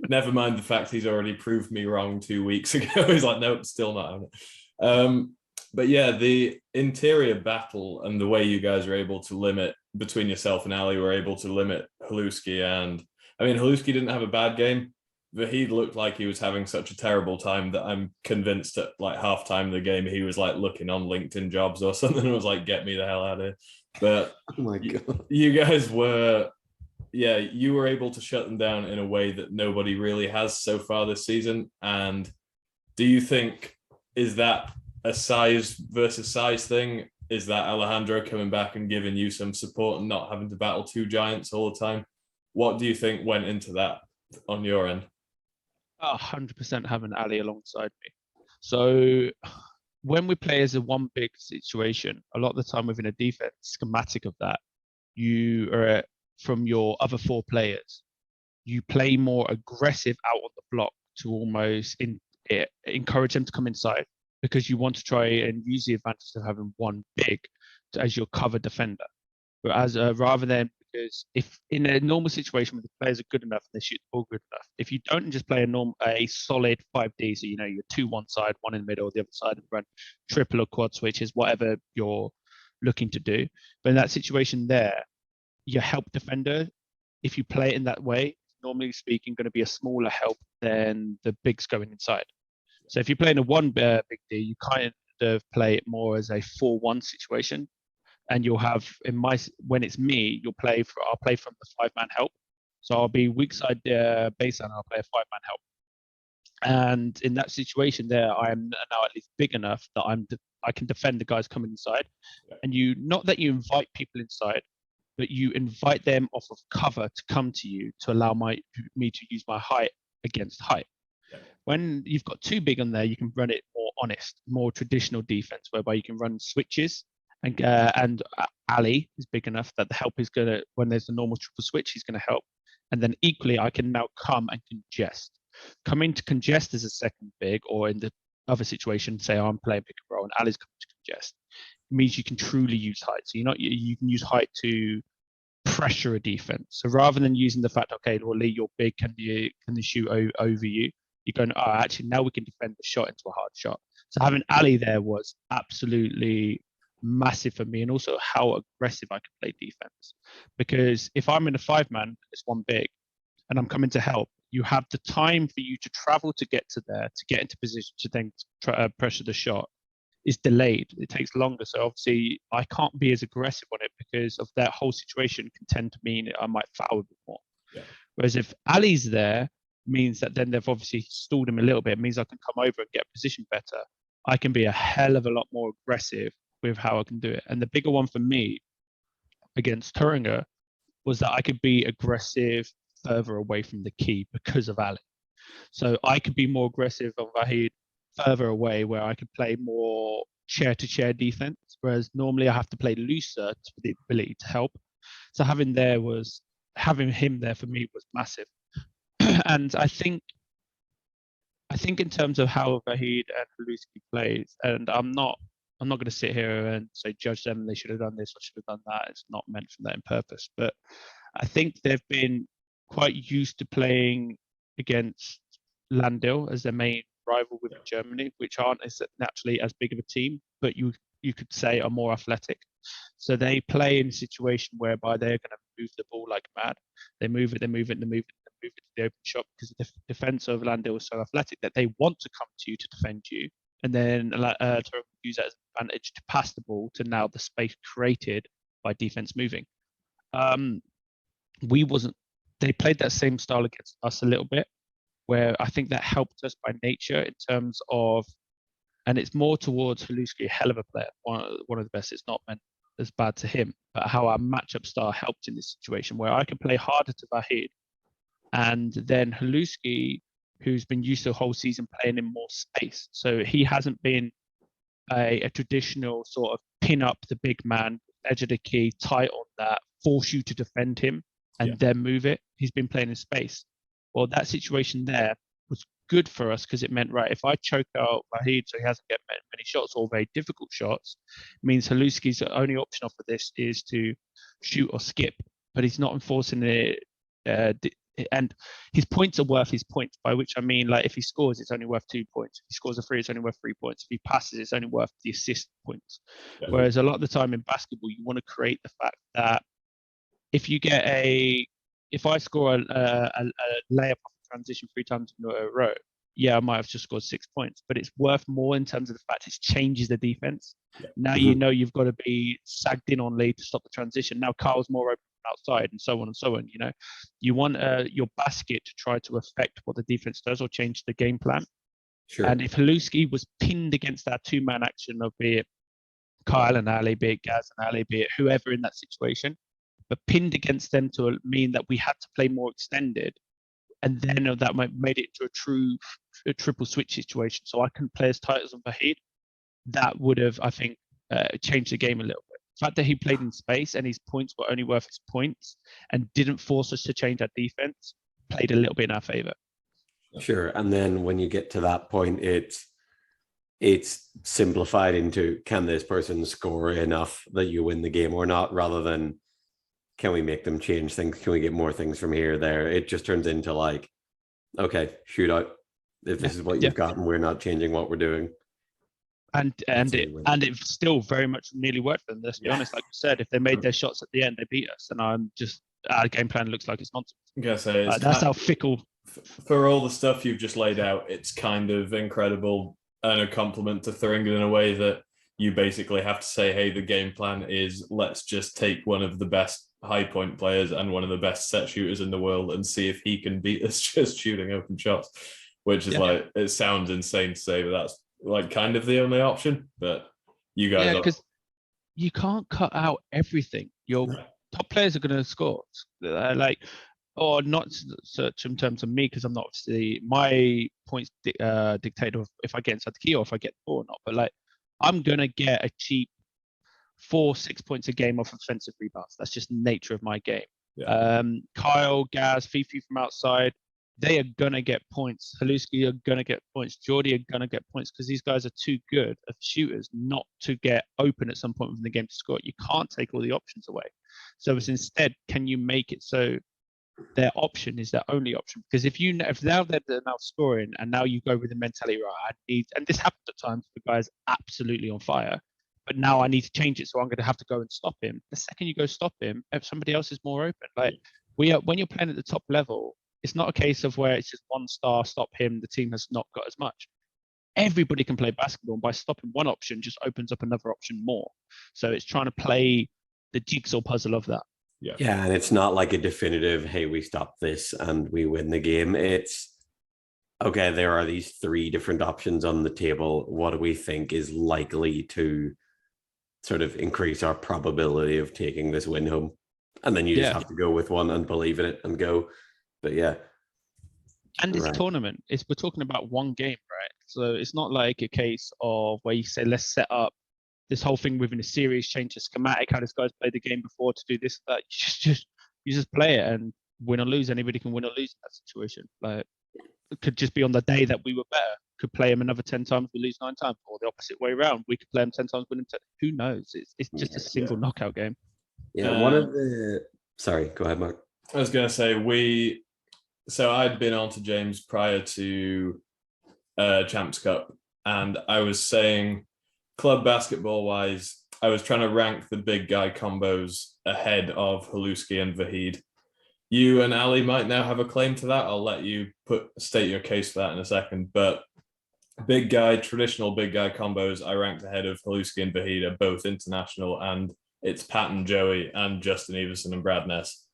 S1: Never mind the fact he's already proved me wrong 2 weeks ago. He's like, nope, still not having it. But yeah, the interior battle and the way you guys are able to limit between yourself and Ali were able to limit Haluski. And I mean, Haluski didn't have a bad game. Vahid looked like he was having such a terrible time that I'm convinced at halftime of the game he was looking on LinkedIn jobs or something and was like, get me the hell out of here. But
S2: oh my God.
S1: You guys were, you were able to shut them down in a way that nobody really has so far this season. And do you think, is that a size versus size thing? Is that Alejandro coming back and giving you some support and not having to battle 2 giants all the time? What do you think went into that on your end?
S3: 100% having Ali alongside me. So when we play as a one big situation, a lot of the time within a defense schematic of that, you are from your other 4 players, you play more aggressive out on the block to almost encourage them to come inside, because you want to try and use the advantage of having one big as your cover defender. But as rather than, because if in a normal situation where the players are good enough and they shoot the ball good enough, if you don't just play a solid 5D, so you're 2 one side, 1 in the middle, the other side, and run triple or quad switches, whatever you're looking to do. But in that situation there, your help defender, if you play it in that way, normally speaking, going to be a smaller help than the bigs going inside. So if you're playing a 1 big D, you kind of play it more as a 4-1 situation. And you'll have when it's me, I'll play from the 5-man help. So I'll be weak side baseline, and I'll play a 5-man help. And in that situation there, I am now at least big enough that I can defend the guys coming inside. And not that you invite people inside, but you invite them off of cover to come to you to allow me to use my height against height. When you've got too big on there, you can run it more honest, more traditional defense, whereby you can run switches, and Ali is big enough that the help is gonna, when there's a normal triple switch, he's gonna help. And then equally, I can now come and congest. Coming to congest as a second big, or in the other situation, say I'm playing pick and roll and Ali's coming to congest, it means you can truly use height. So you can use height to pressure a defense. So rather than using the fact, okay, well, Lee, you're big, can you shoot over you? You're going, oh, actually, now we can defend the shot into a hard shot. So having Ali there was absolutely massive for me, and also how aggressive I can play defense. Because if I'm in a 5-man, it's one big, and I'm coming to help, you have the time for you to travel to get to there, to get into position to then pressure the shot is delayed. It takes longer. So obviously I can't be as aggressive on it because of that whole situation can tend to mean I might foul a bit more. Whereas if Ali's there, means that then they've obviously stalled him a little bit. It means I can come over and get positioned better. I can be a hell of a lot more aggressive with how I can do it. And the bigger one for me against Thuringia was that I could be aggressive further away from the key because of Ali. So I could be more aggressive on Vahid further away, where I could play more chair-to-chair defense, whereas normally I have to play looser for the ability to help. So having him there for me was massive. And I think in terms of how Vahid and Haluski plays, and I'm not going to sit here and say judge them, they should have done this or should have done that. It's not meant for that in purpose. But I think they've been quite used to playing against Landil as their main rival within Germany, which aren't naturally as big of a team, but you could say are more athletic. So they play in a situation whereby they're going to move the ball like mad. They move it to the open shot, because the defense of Landil is so athletic that they want to come to you to defend you, and then to use that as an advantage to pass the ball to now the space created by defense moving. They played that same style against us a little bit, where I think that helped us by nature in terms of, and it's more towards Haluski, a hell of a player, one of the best. It's not meant as bad to him, but how our matchup style helped in this situation, where I can play harder to Vahid, and then Haluski, who's been used to the whole season playing in more space. So he hasn't been a traditional sort of pin up the big man, edge of the key, tight on that, force you to defend him and then move it. He's been playing in space. Well, that situation there was good for us, because it meant, right, if I choke out Vahid so he hasn't get many shots or very difficult shots, it means Haluski's only option off of this is to shoot or skip, but he's not enforcing it. And his points are worth his points, by which I mean, like, if he scores, it's only worth 2 points. If he scores a 3, it's only worth 3 points. If he passes, it's only worth the assist points. Whereas a lot of the time in basketball, you want to create the fact that if I score a layup off a transition 3 times in a row, I might have just scored 6 points, but it's worth more in terms of the fact it changes the defense. Now you know you've got to be sagged in on Lee to stop the transition. Now Carl's more open outside, and so on and so on. You know, you want your basket to try to affect what the defense does or change the game plan. Sure. And if Haluski was pinned against that 2-man action of, be it Kyle and Ali, be it Gaz and Ali, be it whoever in that situation, but pinned against them to mean that we had to play more extended, and then that made it to a triple switch situation. So I couldn't play as tight as on Vahid. That would have, I think, changed the game a little bit. The fact that he played in space and his points were only worth his points and didn't force us to change our defense played a little bit in our favor.
S2: Sure. And then when you get to that point, it's simplified into, can this person score enough that you win the game or not, rather than can we make them change things? Can we get more things from here or there? It just turns into like, okay, shootout. If this is what you've got and we're not changing what we're doing. And it still very much nearly worked for them. Let's be honest. Like you said, if they made their shots at the end, they beat us. And our game plan looks like it's nonsense.
S1: I'm gonna say
S2: that's how fickle.
S1: For all the stuff you've just laid out, it's kind of incredible and a compliment to Thuringia in a way that you basically have to say, hey, the game plan is let's just take one of the best high point players and one of the best set shooters in the world, and see if he can beat us just shooting open shots, which is like, it sounds insane to say, but that's like kind of the only option. But you guys,
S3: because you can't cut out everything. Your top players are going to score, like, or not such in terms of me, because I'm not obviously my points dictate of if I get inside the key or if I get the ball or not. But like, I'm gonna get a cheap 4-6 points a game off offensive rebounds. That's just the nature of my game.
S1: Yeah.
S3: Kyle, Gaz, Fifi from outside, they are gonna get points. Haluski are gonna get points. Geordie are gonna get points because these guys are too good of shooters not to get open at some point within the game to score. You can't take all the options away. So it's instead, can you make it so their option is their only option? Because if now they're now scoring, and now you go with the mentality, right, and this happens at times for guys absolutely on fire, but now I need to change it, so I'm going to have to go and stop him. The second you go stop him, if somebody else is more open, like when you're playing at the top level, it's not a case of where it's just one star, stop him, the team has not got as much. Everybody can play basketball, and by stopping one option just opens up another option more. So it's trying to play the jigsaw puzzle of that.
S2: Yeah, and it's not like a definitive, hey, we stop this and we win the game. It's, okay, there are these 3 different options on the table. What do we think is likely to sort of increase our probability of taking this win home? And then you just have to go with one and believe in it and go. But yeah.
S3: And it's a tournament. We're talking about one game, right? So it's not like a case of where you say, let's set up this whole thing within a series, change the schematic, how this guy's played the game before to do this, that. You just play it and win or lose. Anybody can win or lose in that situation. Like, it could just be on the day that we were better. Could play him another 10 times, we lose 9 times, or the opposite way around. We could play him 10 times, win him 10. Who knows? It's just a single knockout game.
S2: Yeah, one of the... Sorry, go ahead, Mark.
S1: I was going to say, so I'd been on to James prior to Champs Cup, and I was saying, club basketball wise, I was trying to rank the big guy combos ahead of Haluski and Vahid. You and Ali might now have a claim to that. I'll let you state your case for that in a second. But traditional big guy combos, I ranked ahead of Haluski and Vahid are both international, and it's Pat and Joey and Justin Everson and Brad Ness.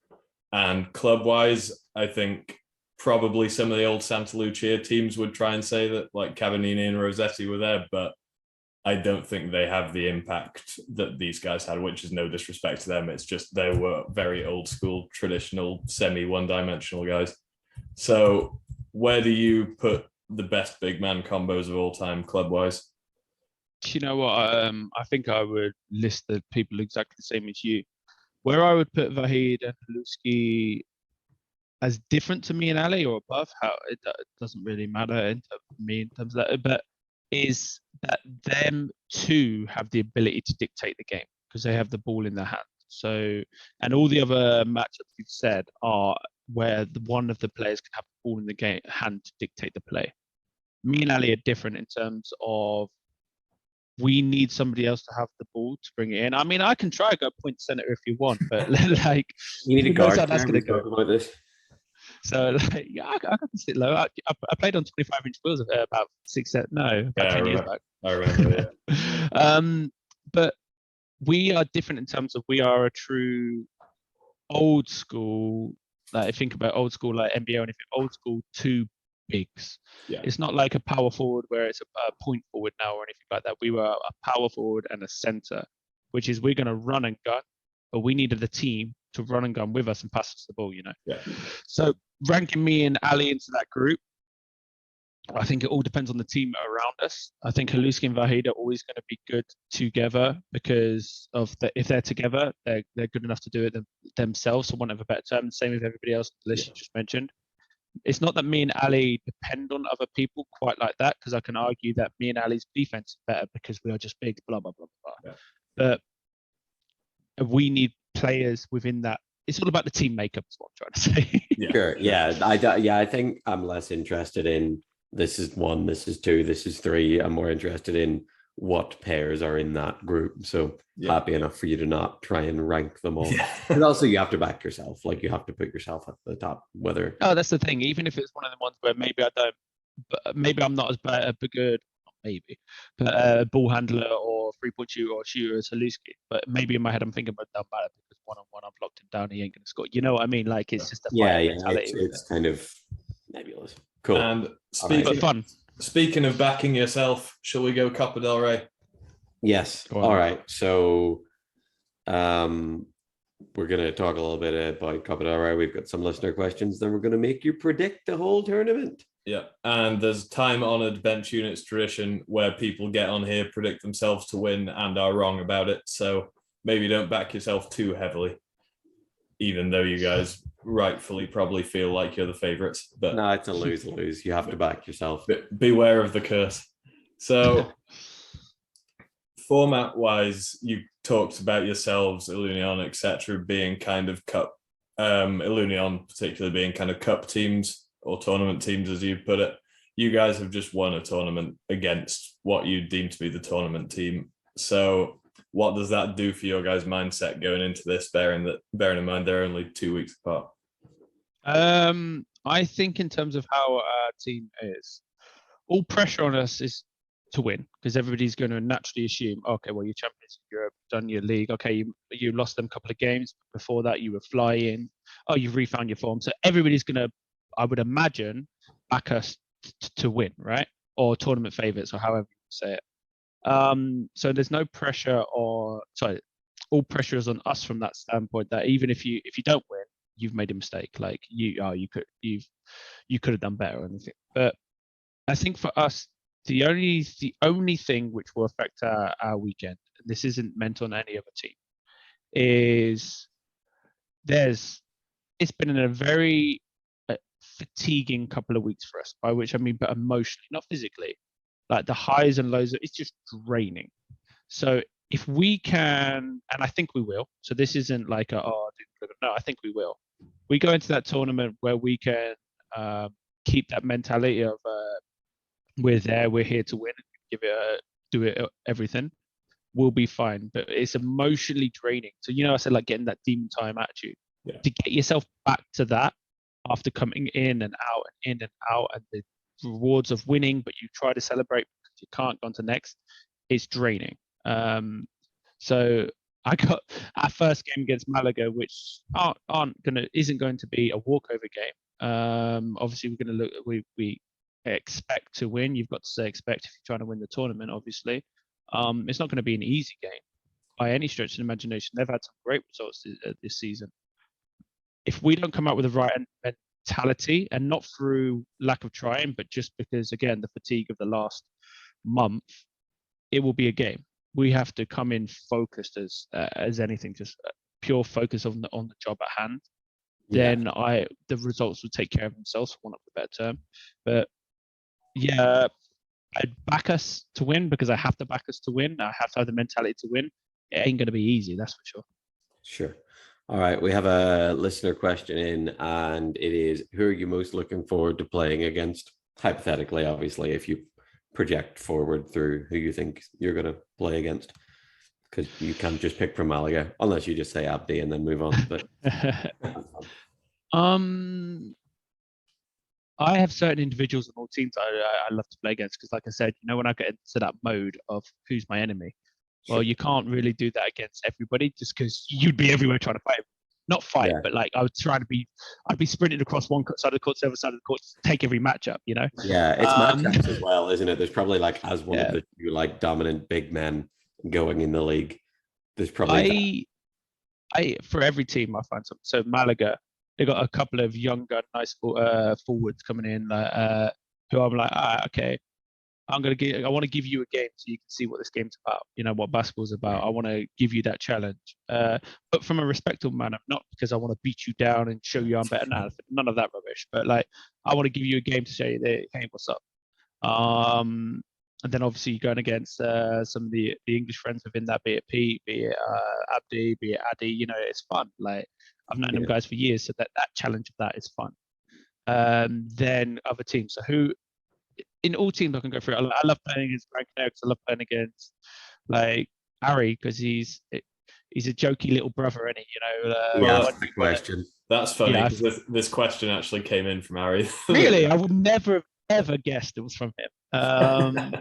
S1: And club wise, I think probably some of the old Santa Lucia teams would try and say that like Cavallini and Rossetti were there, but I don't think they have the impact that these guys had, which is no disrespect to them. It's just they were very old school, traditional, semi one-dimensional guys. So where do you put the best big man combos of all time, club-wise?
S3: You know what? I think I would list the people exactly the same as you. Where I would put Vahid and Haluski as different to me and Ali or above, how it doesn't really matter in terms of that, but is that them two have the ability to dictate the game because they have the ball in their hand. So, and all the other matchups you've said are where one of the players can have the ball in the hand to dictate the play. Me and Ali are different in terms of we need somebody else to have the ball to bring it in. I mean, I can try to go point center if you want, but like
S2: you need a guard.
S3: That's going to go.
S2: About this.
S3: So like, yeah, I can sit low. I played on 25-inch wheels about 10 years back.
S1: I remember.
S3: Yeah. But we are different in terms of we are a true old school. Like think about old school like NBA or anything. Old school two bigs.
S1: Yeah.
S3: It's not like a power forward where it's a point forward now or anything like that. We were a power forward and a center, which is we're going to run and gun, but we needed the team to run and gun with us and pass us the ball, you know.
S1: Yeah.
S3: So ranking me and Ali into that group, I think it all depends on the team around us. I think Haluski and Vahid are always going to be good together because of if they're together, they're good enough to do it themselves, for want of a better term. Same with everybody else on the list you just mentioned. It's not that me and Ali depend on other people quite like that, because I can argue that me and Ali's defense is better because we are just big, blah, blah, blah, blah. Yeah. But we need players within that. It's all about the team makeup, is what I'm trying to say.
S2: Yeah. Sure. Yeah. I think I'm less interested in this is 1, this is 2, this is 3. I'm more interested in what pairs are in that group. So happy enough for you to not try and rank them all. Yeah. And also you have to back yourself. Like you have to put yourself at the top, whether...
S3: Oh, that's the thing. Even if it's one of the ones where maybe I don't, but maybe I'm not as bad, good. maybe, but ball handler or 3-point shooter or shooter is Haluski. But maybe in my head I'm thinking about Dumbarton because one-on-one I've locked him down, he ain't gonna score. You know what I mean? Like it's just a fighting mentality.
S2: It's kind of nebulous. Cool.
S1: And
S3: but fun.
S1: Speaking of backing yourself, shall we go Copa del Rey?
S2: Yes. All right. So we're going to talk a little bit about Copa del Rey. We've got some listener questions. Then we're going to make you predict the whole tournament.
S1: Yeah. And there's time-honored bench units tradition where people get on here, predict themselves to win, and are wrong about it. So maybe don't back yourself too heavily, even though you guys rightfully probably feel like you're the favorites. But
S2: no, it's a lose-lose. You have to back yourself.
S1: Beware of the curse. So format-wise, you talked about yourselves, Ilunion, etc., being kind of cup, Ilunion particularly being kind of cup teams or tournament teams, as you put it. You guys have just won a tournament against what you deem to be the tournament team. So what does that do for your guys' mindset going into this, bearing in mind they're only 2 weeks apart?
S3: I think in terms of how our team is, all pressure on us is to win because everybody's going to naturally assume, okay, well, you're champions of Europe, done your league. Okay, you lost them a couple of games. Before that, you were flying. Oh, you've refound your form. So everybody's going to, I would imagine, back us to win, right? Or tournament favorites, or however you say it. So there's no pressure, or sorry, all pressure is on us from that standpoint. That even if you don't win, you've made a mistake. Like you could have done better or anything. But I think for us, the only thing which will affect our weekend, and this isn't meant on any other team, is it's been in a very fatiguing couple of weeks for us, by which I mean, but emotionally, not physically. Like the highs and lows, it's just draining. So if we can, and I think we will, so this isn't like no, I think we will. We go into that tournament where we can keep that mentality of we're there, we're here to win, do it everything. We'll be fine, but it's emotionally draining. So I said like getting that demon time attitude.
S1: Yeah.
S3: To get yourself back to that after coming in and out, and the rewards of winning, but you try to celebrate because you can't go on to next. It's draining. So I got our first game against Malaga, which isn't going to be a walkover game. Obviously, we're going to look. We expect to win. You've got to say expect if you're trying to win the tournament. Obviously, it's not going to be an easy game by any stretch of the imagination. They've had some great results this season. If we don't come out with the right mentality, and not through lack of trying, but just because again the fatigue of the last month, it will be a game. We have to come in focused as anything, just pure focus on the job at hand. Yeah. Then the results will take care of themselves, for want of a better term. But yeah, I'd back us to win because I have to back us to win. I have to have the mentality to win. It ain't going to be easy, that's for sure.
S2: Sure. All right, we have a listener question in, and it is: who are you most looking forward to playing against? Hypothetically, obviously, if you project forward through who you think you're going to play against, because you can't just pick from Malaga unless you just say Abdi and then move on. But
S3: I have certain individuals on all teams I love to play against because, like I said, when I get into that mode of who's my enemy, well, you can't really do that against everybody just because you'd be everywhere trying to fight. Not fight, but like I would try to I'd be sprinting across one side of the court to the other side of the court to take every matchup,
S2: Yeah, it's matchups as well, isn't it? There's probably like as one of the two like dominant big men going in the league. There's probably
S3: for every team I find something. So Malaga, they got a couple of younger, nice forwards coming in, who I'm like, okay. I want to give you a game so you can see what this game's about. What basketball's about. I want to give you that challenge, but from a respectful manner, not because I want to beat you down and show you I'm better. None of that rubbish. But like, I want to give you a game to show you that, hey, what's up? And then obviously you're going against some of the English friends within that, be it Pete, be it Abdi, be it Addy. It's fun. Like I've known them guys for years, so that challenge of that is fun. Then other teams. So who? In all teams I can go through. I love playing against Gran Canaria because I love playing against like Harry because he's a jokey little brother, isn't he?
S2: That's the question.
S1: That's funny because this question actually came in from Harry.
S3: Really? I would never have ever guessed it was from him. Um,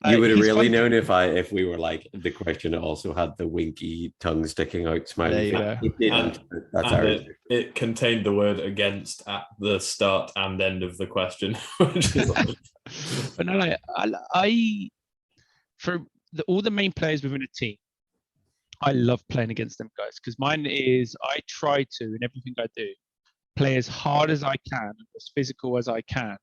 S2: You would have
S3: he's
S2: really
S3: fun.
S2: known if we were like the question also had the winky tongue sticking out smiley
S3: There you
S2: face. It didn't. That's
S1: And
S2: ours.
S1: it contained the word against at the start and end of the question, which is
S3: But no, like for all the main players within a team, I love playing against them guys because mine is I try to in everything I do play as hard as I can, as physical as I can.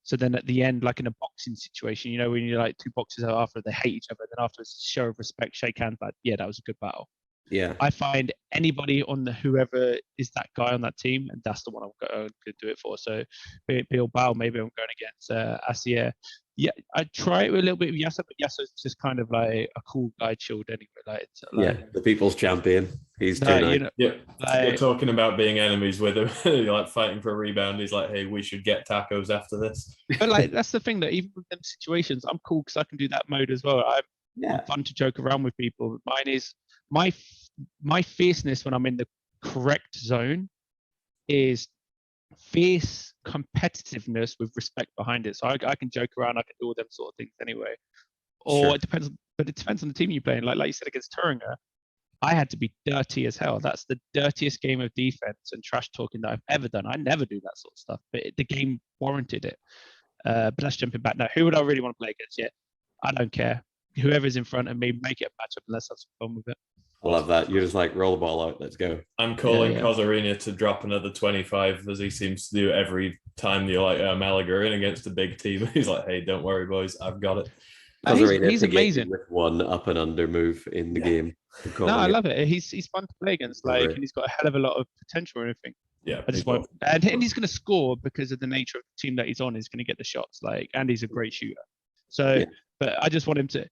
S3: So then at the end, like in a boxing situation, you know, when you're like two boxers out after they hate each other, then after a show of respect, shake hands, like, yeah, that was a good battle.
S2: Yeah.
S3: I find anybody on the whoever is that guy on that team, and that's the one I'm going to do it for. So Bilbao, maybe I'm going against Asier. Yeah, I try it with a little bit of Yasser, but Yasser's just kind of like a cool guy, chilled anyway.
S2: Yeah, the people's champion. He's too nice.
S3: You know,
S1: yeah.
S3: like,
S1: You're talking about being enemies with him. You're like fighting for a rebound. He's like, hey, we should get tacos after this.
S3: but like that's the thing that even with them situations, I'm cool because I can do that mode as well. I'm fun to joke around with people. Mine is my fierceness when I'm in the correct zone is fierce competitiveness with respect behind it. So I can joke around, I can do all them sort of things anyway. Or
S2: Sure.
S3: it depends, but it depends on the team you're playing. Like you said against Thuringia, I had to be dirty as hell. That's the dirtiest game of defense and trash talking that I've ever done. I never do that sort of stuff, but the game warranted it. But that's jumping back now. Who would I really want to play against yet? I don't care. Whoever's in front of me, make it a matchup and let's have some fun with it.
S2: I love that. You're just like, roll the ball out. Let's go.
S1: I'm calling
S3: Yeah.
S1: Kozarina to drop another 25 as he seems to do every time you're like Malaga are in against a big team. He's like, hey, don't worry, boys. I've got it.
S3: He's amazing.
S2: With one up and under move in the game.
S3: No, I love it. He's fun to play against. Like, and he's got a hell of a lot of potential and everything.
S1: Yeah,
S3: I just won't. And he's going to score because of the nature of the team that he's on. He's going to get the shots. Like, and he's a great shooter. So, but I just want him to.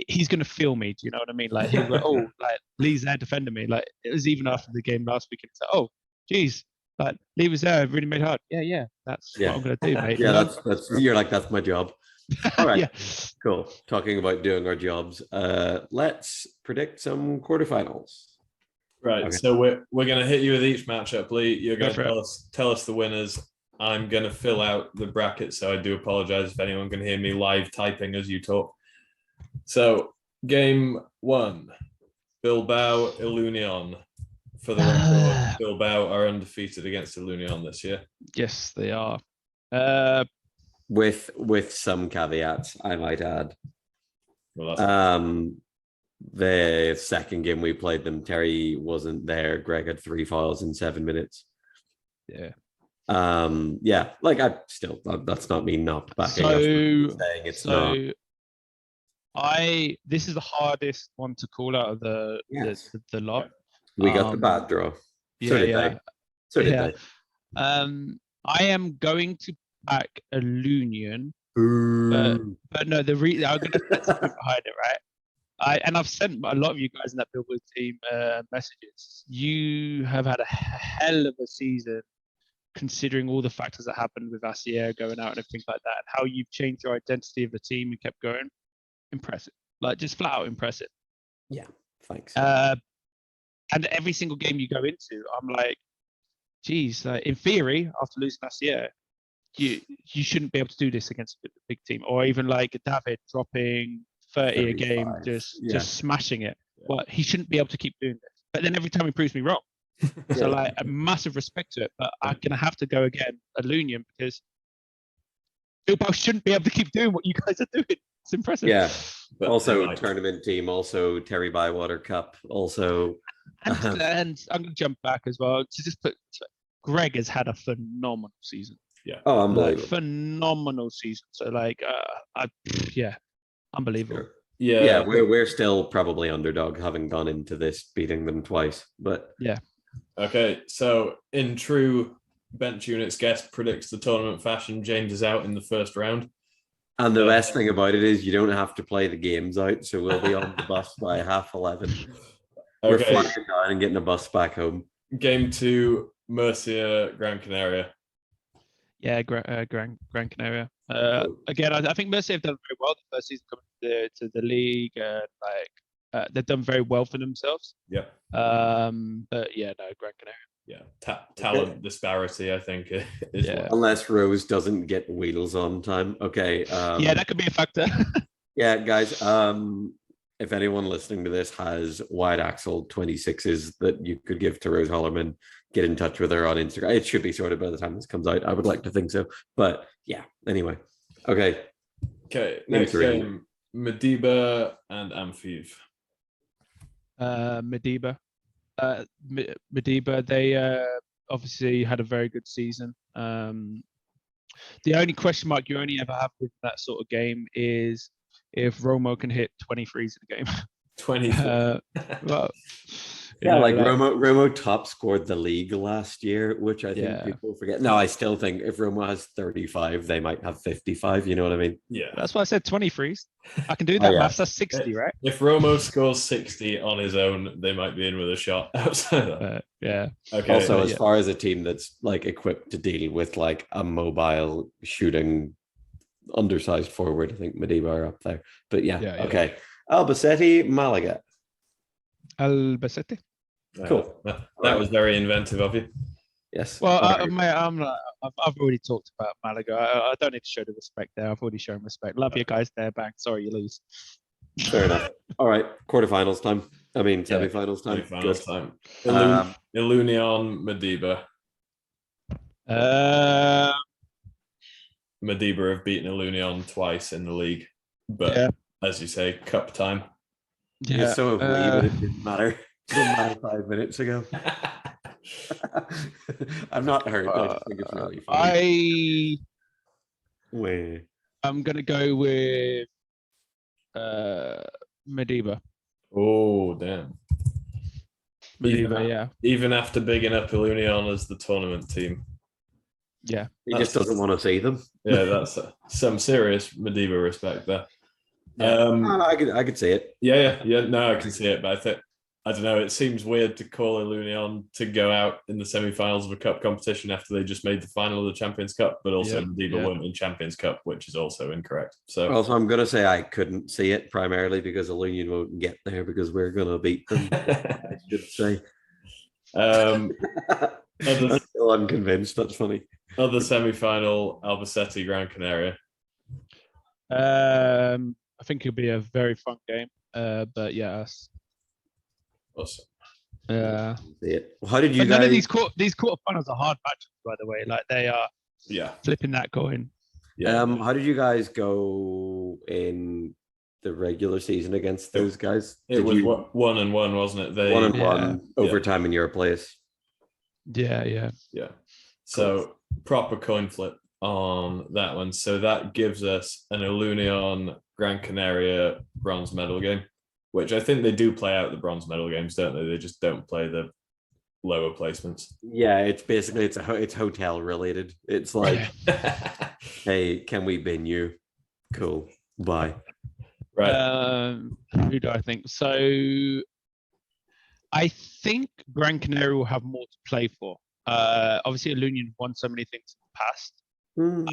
S3: He's going to feel me. Do you know what I mean? Like, he'll go, oh, like Lee's there defending me. Like, it was even after the game last week. It's like, oh, geez, like Lee was there, really made hard. Yeah, that's what I'm going to do, mate.
S2: Yeah, that's you're like, that's my job. All right,
S3: yeah.
S2: Cool. Talking about doing our jobs, let's predict some quarterfinals.
S1: Right,
S2: Okay.
S1: so we're going to hit you with each matchup, Lee. You're going
S3: Go
S1: to tell us the winners. I'm going to fill out the bracket, so I do apologize if anyone can hear me live typing as you talk. So, game 1, Bilbao Ilunion. For the record, Bilbao are undefeated against Ilunion this year.
S3: Yes, they are.
S2: With some caveats, I might add.
S1: Well, that's
S2: the second game we played them, Terry wasn't there. Greg had 3 fouls in 7 minutes.
S3: Yeah.
S2: Like that's not me not backing up. Saying it's not.
S3: This is the hardest one to call out of the lot.
S2: We got the bad draw. So did they.
S3: I am going to back Ilunion, but no, I'm going to put something behind it, right? I've sent a lot of you guys in that Billboard team messages. You have had a hell of a season, considering all the factors that happened with Asier going out and everything like that, and how you've changed your identity of the team and kept going. Impressive, like just flat out impressive.
S2: Yeah, thanks.
S3: And every single game you go into, I'm like, geez, in theory, after losing Asier, you shouldn't be able to do this against a big team, or even like David dropping 30 a game, just smashing it. Well, he shouldn't be able to keep doing this. But then every time he proves me wrong. So like a massive respect to it, but I'm gonna have to go again Ilunion because Bilbao shouldn't be able to keep doing what you guys are doing. It's impressive.
S2: Yeah. But also tournament team, also Terry Bywater Cup, also.
S3: And I'm gonna jump back as well to just put. Greg has had a phenomenal season.
S1: Yeah.
S2: Oh, unbelievable.
S3: Like, phenomenal season. So like, unbelievable.
S2: Sure. Yeah, we're still probably underdog, having gone into this beating them twice, but
S3: yeah.
S1: Okay, so in true Bench Units guest predicts the tournament fashion, James is out in the first round.
S2: And the best thing about it is you don't have to play the games out, so we'll be on the bus by 11:30. We're flying down and getting a bus back home.
S1: Game 2, Murcia, Gran Canaria.
S3: Yeah, Gran Canaria. Again, I think Murcia have done very well the first season coming to the league, and they've done very well for themselves.
S1: Yeah.
S3: But yeah, no, Gran Canaria.
S1: talent disparity, I think, is
S2: Unless Rose doesn't get wheels on time. Okay.
S3: Yeah, that could be a factor.
S2: Yeah, guys. If anyone listening to this has wide axle 26s that you could give to Rose Hollerman, get in touch with her on Instagram. It should be sorted by the time this comes out. I would like to think so. But yeah, anyway. Okay.
S1: Next game, Madiba and Amphiv.
S3: Madiba. Madiba, they obviously had a very good season. The only question mark you only ever have with that sort of game is if Romo can hit 23s in a game.
S1: 23.
S2: Well, yeah, like Romo top scored the league last year, which I think people forget. No, I still think if Romo has 35, they might have 55. You know what I mean?
S1: Yeah.
S3: That's why I said 23s. I can do that maths. That's 60, right?
S1: If Romo scores 60 on his own, they might be in with a shot outside that.
S3: Yeah.
S1: Okay.
S2: Also, as far as a team that's like equipped to deal with like a mobile shooting undersized forward, I think Madiba are up there. But okay. Albacete, Malaga.
S3: Albacete.
S2: Cool.
S1: That was very inventive of you.
S2: Yes.
S3: Well, I've already talked about Malaga. I don't need to show the respect there. I've already shown respect. Love you guys there, bang. Sorry you lose.
S2: Fair enough. All right. Quarterfinals time. I mean, semifinals time.
S1: Semifinals time. Ilunion, Madiba. Madiba have beaten Ilunion twice in the league. But as you say, cup time.
S2: Yeah, so have we, but it didn't matter. It didn't matter 5 minutes ago. I've not heard. I just think it's really funny.
S3: I'm gonna go with Madiba.
S1: Oh damn!
S3: Madiba,
S1: even after bigging up Ilunion as the tournament team.
S3: Yeah,
S2: he just doesn't want to see them.
S1: Yeah, that's some serious Madiba respect there.
S2: I could see it.
S1: Yeah. No, I can see it, but I don't know. It seems weird to call Ilunion to go out in the semi-finals of a cup competition after they just made the final of the Champions Cup, but also Madiba weren't in Champions Cup, which is also incorrect. So,
S2: also, I'm going to say I couldn't see it primarily because Ilunion won't get there because we're going to beat them. I should say. I'm still unconvinced. That's funny.
S1: Other semi-final, Albacete, Gran Canaria.
S3: I think it'll be a very fun game. But yes.
S1: Awesome.
S3: Yeah.
S2: How did you guys?
S3: None of these quarterfinals are hard matches, by the way. Like they are.
S1: Yeah.
S3: Flipping that coin.
S2: Yeah. How did you guys go in the regular season against those guys?
S1: It was 1-1, wasn't it?
S2: 1-1 overtime in your place.
S3: Yeah.
S1: So proper coin flip on that one. So that gives us an Ilunion Gran Canaria bronze medal game, which I think they do play out the bronze medal games, don't they? They just don't play the lower placements.
S2: Yeah, it's basically it's hotel related. It's like, hey, can we bin you? Cool. Bye.
S1: Right.
S3: Who do I think? So I think Gran Canaria will have more to play for. Obviously, Ilunion won so many things in the past.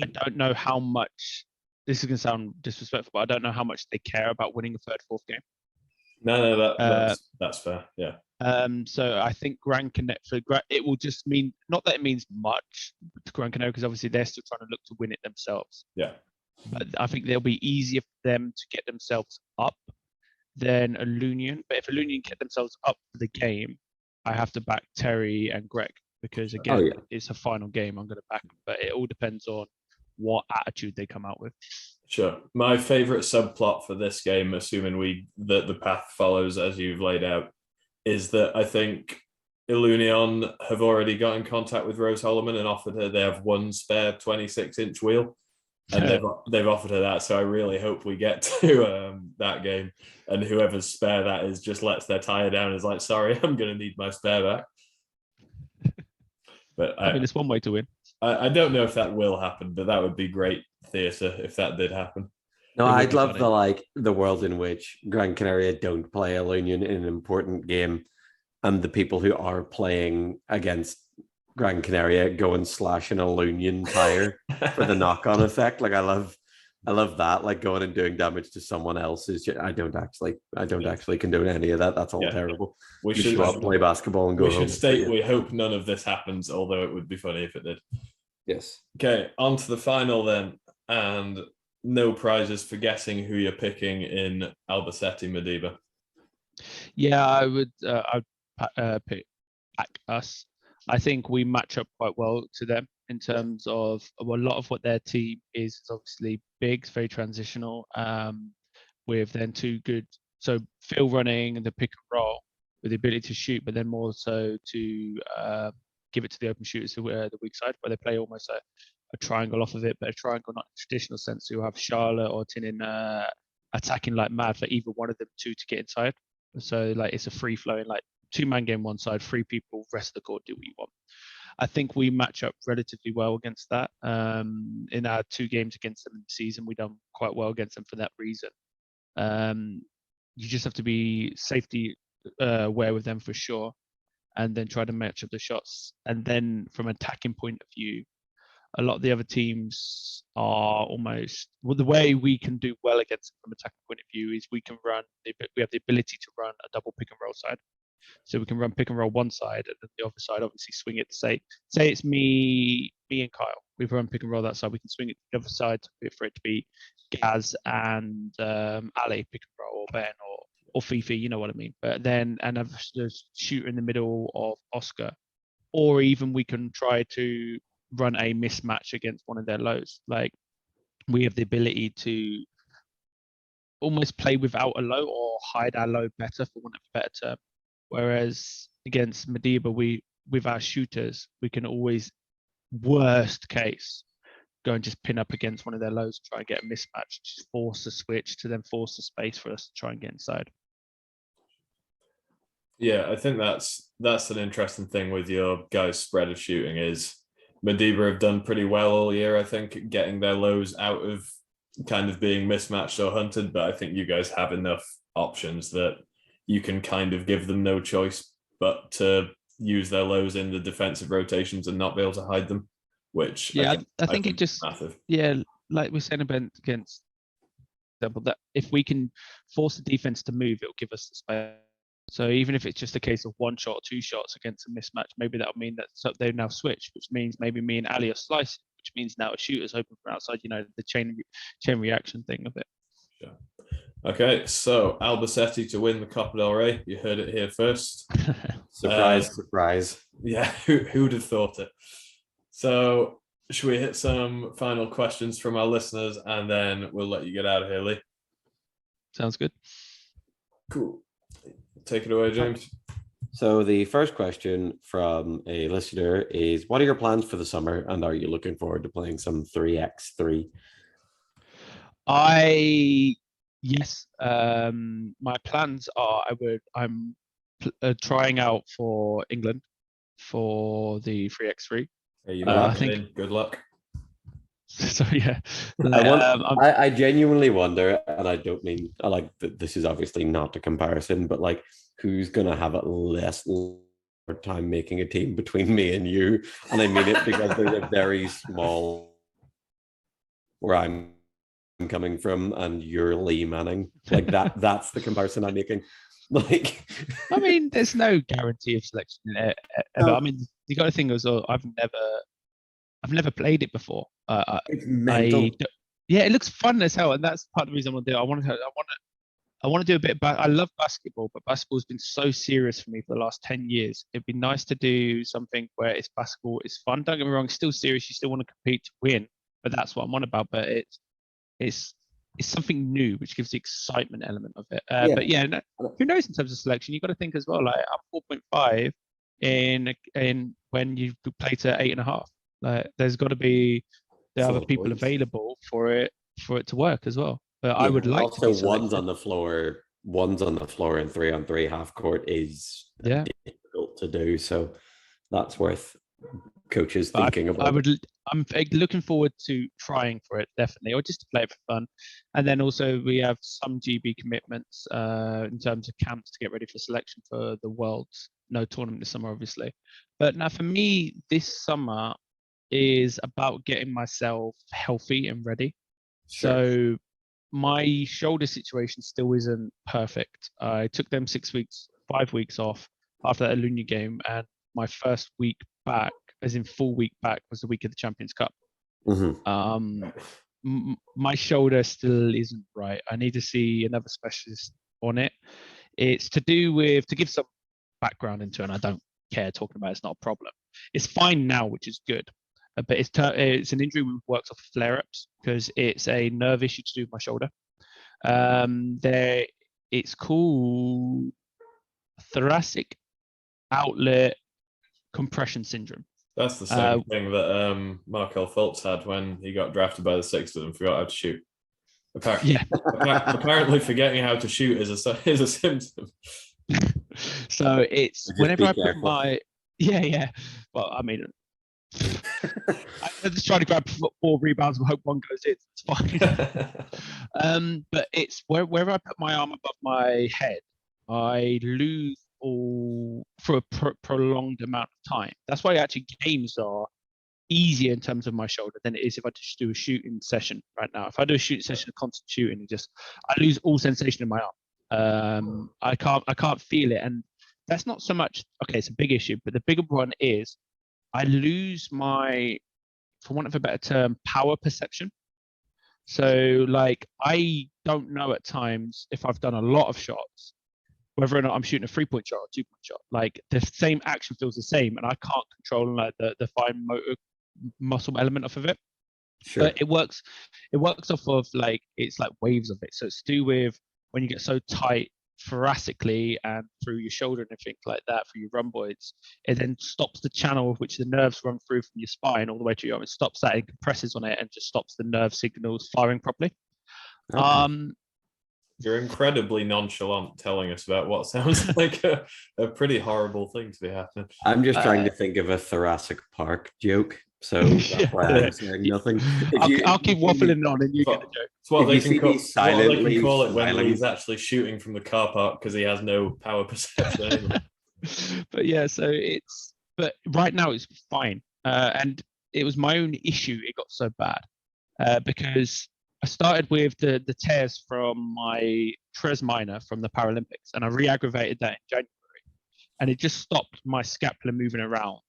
S3: I don't know how much. This is going to sound disrespectful, but I don't know how much they care about winning a third, fourth game.
S1: No, that's fair. Yeah.
S3: So I think Gran Canaria, it will just mean, not that it means much to Gran Canaria, because obviously they're still trying to look to win it themselves.
S1: Yeah.
S3: But I think they'll be easier for them to get themselves up than Ilunion. But if Ilunion get themselves up for the game, I have to back Terry and Greg, because again, it's a final game. I'm going to back them, but it all depends on what attitude they come out with.
S1: Sure. My favorite subplot for this game, assuming that the path follows as you've laid out, is that I think Ilunion have already got in contact with Rose Holloman and offered her. They have one spare 26-inch wheel, and they've offered her that. So I really hope we get to that game, and whoever's spare that is just lets their tire down and is like, sorry, I'm going to need my spare back. But
S3: I mean, it's one way to win.
S1: I don't know if that will happen, but that would be great theatre if that did happen.
S2: No, I'd love the world in which Gran Canaria don't play Ilunion in an important game, and the people who are playing against Gran Canaria go and slash an Ilunion tire for the knock-on effect. Like I love I love that. Like going and doing damage to someone else is just, I don't actually condone any of that. That's all terrible.
S1: We
S2: You
S1: should
S2: show up, play basketball, and go
S1: we
S2: home.
S1: should state we hope none of this happens, although it would be funny if it did.
S2: Yes.
S1: Okay, on to the final then, and no prizes for guessing who you're picking in Albacete Madiba.
S3: Yeah, I'd pick back us. I think we match up quite well to them in terms of a lot of what their team is obviously big, it's very transitional. With then two good, so field running and the pick and roll with the ability to shoot, but then more so to give it to the open shooters who are the weak side, where they play almost a triangle off of it, but a triangle not in the traditional sense. So you'll have Charlotte or Tinin attacking like mad for either one of them two to get inside. So like it's a free flowing like 2-man game one side, 3 people, rest of the court do what you want. I think we match up relatively well against that. In our 2 games against them in the season, we've done quite well against them for that reason. You just have to be safety aware with them for sure, and then try to match up the shots. And then from an attacking point of view, a lot of the other teams are almost, well, the way we can do well against them from an attacking point of view is we have the ability to run a double pick and roll side. So we can run pick and roll one side, and then the other side obviously swing it. Say it's me and Kyle. We've run pick and roll that side. We can swing it to the other side for it to be Gaz and Ali pick and roll, or Ben or Fifi. You know what I mean. But then and have the shooter in the middle of Oscar, or even we can try to run a mismatch against one of their lows. Like we have the ability to almost play without a low or hide our low better, for want of a better term. Whereas against Madiba, with our shooters, we can always, worst case, go and just pin up against one of their lows, try and get a mismatch, just force a switch to then force the space for us to try and get inside.
S1: Yeah, I think that's an interesting thing with your guys' spread of shooting is Madiba have done pretty well all year, I think, getting their lows out of kind of being mismatched or hunted, but I think you guys have enough options that you can kind of give them no choice but to use their lows in the defensive rotations and not be able to hide them, which
S3: I think it just
S1: massive.
S3: Yeah, like we're saying against example, that if we can force the defense to move, it'll give us the space. So even if it's just a case of 1 shot or 2 shots against a mismatch, maybe that'll mean that they've now switched, which means maybe me and Ali are slicing, which means now a shooter's open from outside, the chain reaction thing of it.
S1: Sure. Okay, so Albacete to win the Copa del Rey. You heard it here first.
S2: Surprise.
S1: Yeah, who'd have thought it? So should we hit some final questions from our listeners and then we'll let you get out of here, Lee?
S3: Sounds good.
S1: Cool. Take it away, James.
S2: So the first question from a listener is, what are your plans for the summer and are you looking forward to playing some 3x3?
S3: Yes. My plans are I'm trying out for England for the 3x3.
S1: I think good luck.
S3: So yeah,
S2: I genuinely wonder, and I don't mean this is obviously not a comparison, but like who's gonna have at less time making a team between me and you? And I mean it because there's a very small where I'm coming from, and you're Lee Manning. Like that's the comparison I'm making. Like,
S3: I mean, there's no guarantee of selection ever. No. I mean, you got to think as well. I've never played it before.
S2: It's mental.
S3: Yeah, it looks fun as hell, and that's part of the reason I want to do it. I want to do a bit. I love basketball, but basketball's been so serious for me for the last 10 years. It'd be nice to do something where it's basketball, it's fun. Don't get me wrong, it's still serious. You still want to compete to win, but that's what I'm on about. But it's something new, which gives the excitement element of it. But yeah, who knows in terms of selection? You got to think as well. Like I'm 4.5 in when you play to 8.5. Like there's got to be the other people available for it to work as well. But I would like
S2: also to one's on the floor and 3-on-3 half court is difficult to do. So that's worth coaches thinking about.
S3: I'm looking forward to trying for it, definitely, or just to play it for fun. And then also we have some GB commitments in terms of camps to get ready for selection for the Worlds. No tournament this summer, obviously. But now for me, this summer is about getting myself healthy and ready.
S1: Sure.
S3: So my shoulder situation still isn't perfect. I took them 5 weeks off after that Alumni game, and my first week back, as in full week back, was the week of the Champions Cup. My shoulder still isn't right. I need to see another specialist on it. It's to do with, to give some background into it, and I don't care talking about it, it's not a problem. It's fine now, which is good. But it's an injury which works off flare-ups because it's a nerve issue to do with my shoulder. It's called thoracic outlet compression syndrome.
S1: That's the same thing that Markel Fultz had when he got drafted by the Sixers and forgot how to shoot. Apparently, forgetting how to shoot is a symptom.
S3: So it's whenever I put my Well, I mean, I'm just trying to grab 4 rebounds and hope one goes in. It's fine. But it's wherever I put my arm above my head, I lose all for a prolonged amount of time. That's why actually games are easier in terms of my shoulder than it is if I just do a shooting session right now. If I do a shooting session of constant shooting, I lose all sensation in my arm. I can't feel it, and that's not so much. Okay, it's a big issue, but the bigger one is I lose my, for want of a better term, power perception. So like I don't know at times if I've done a lot of shots, whether or not I'm shooting a 3-point shot or a 2-point shot. Like the same action feels the same, and I can't control like the fine motor muscle element of it.
S2: Sure.
S3: But it works off of like, it's like waves of it. So it's to do with when you get so tight thoracically and through your shoulder and everything like that, through your rhomboids, it then stops the channel of which the nerves run through from your spine all the way to your arm. It stops that, it compresses on it and just stops the nerve signals firing properly.
S2: Okay.
S1: You're incredibly nonchalant telling us about what sounds like a pretty horrible thing to be happening.
S2: I'm just trying to think of a Thoracic Park joke, so that's why I'm saying nothing.
S3: I'll keep waffling on and you get the joke.
S1: It's what they can call it when
S2: smiling.
S1: he's actually shooting from the car park because he has no power perception anymore.
S3: But right now it's fine. And it was my own issue. It got so bad because I started with the tears from my tres minor from the Paralympics, and I re-aggravated that in January, and it just stopped my scapula moving around.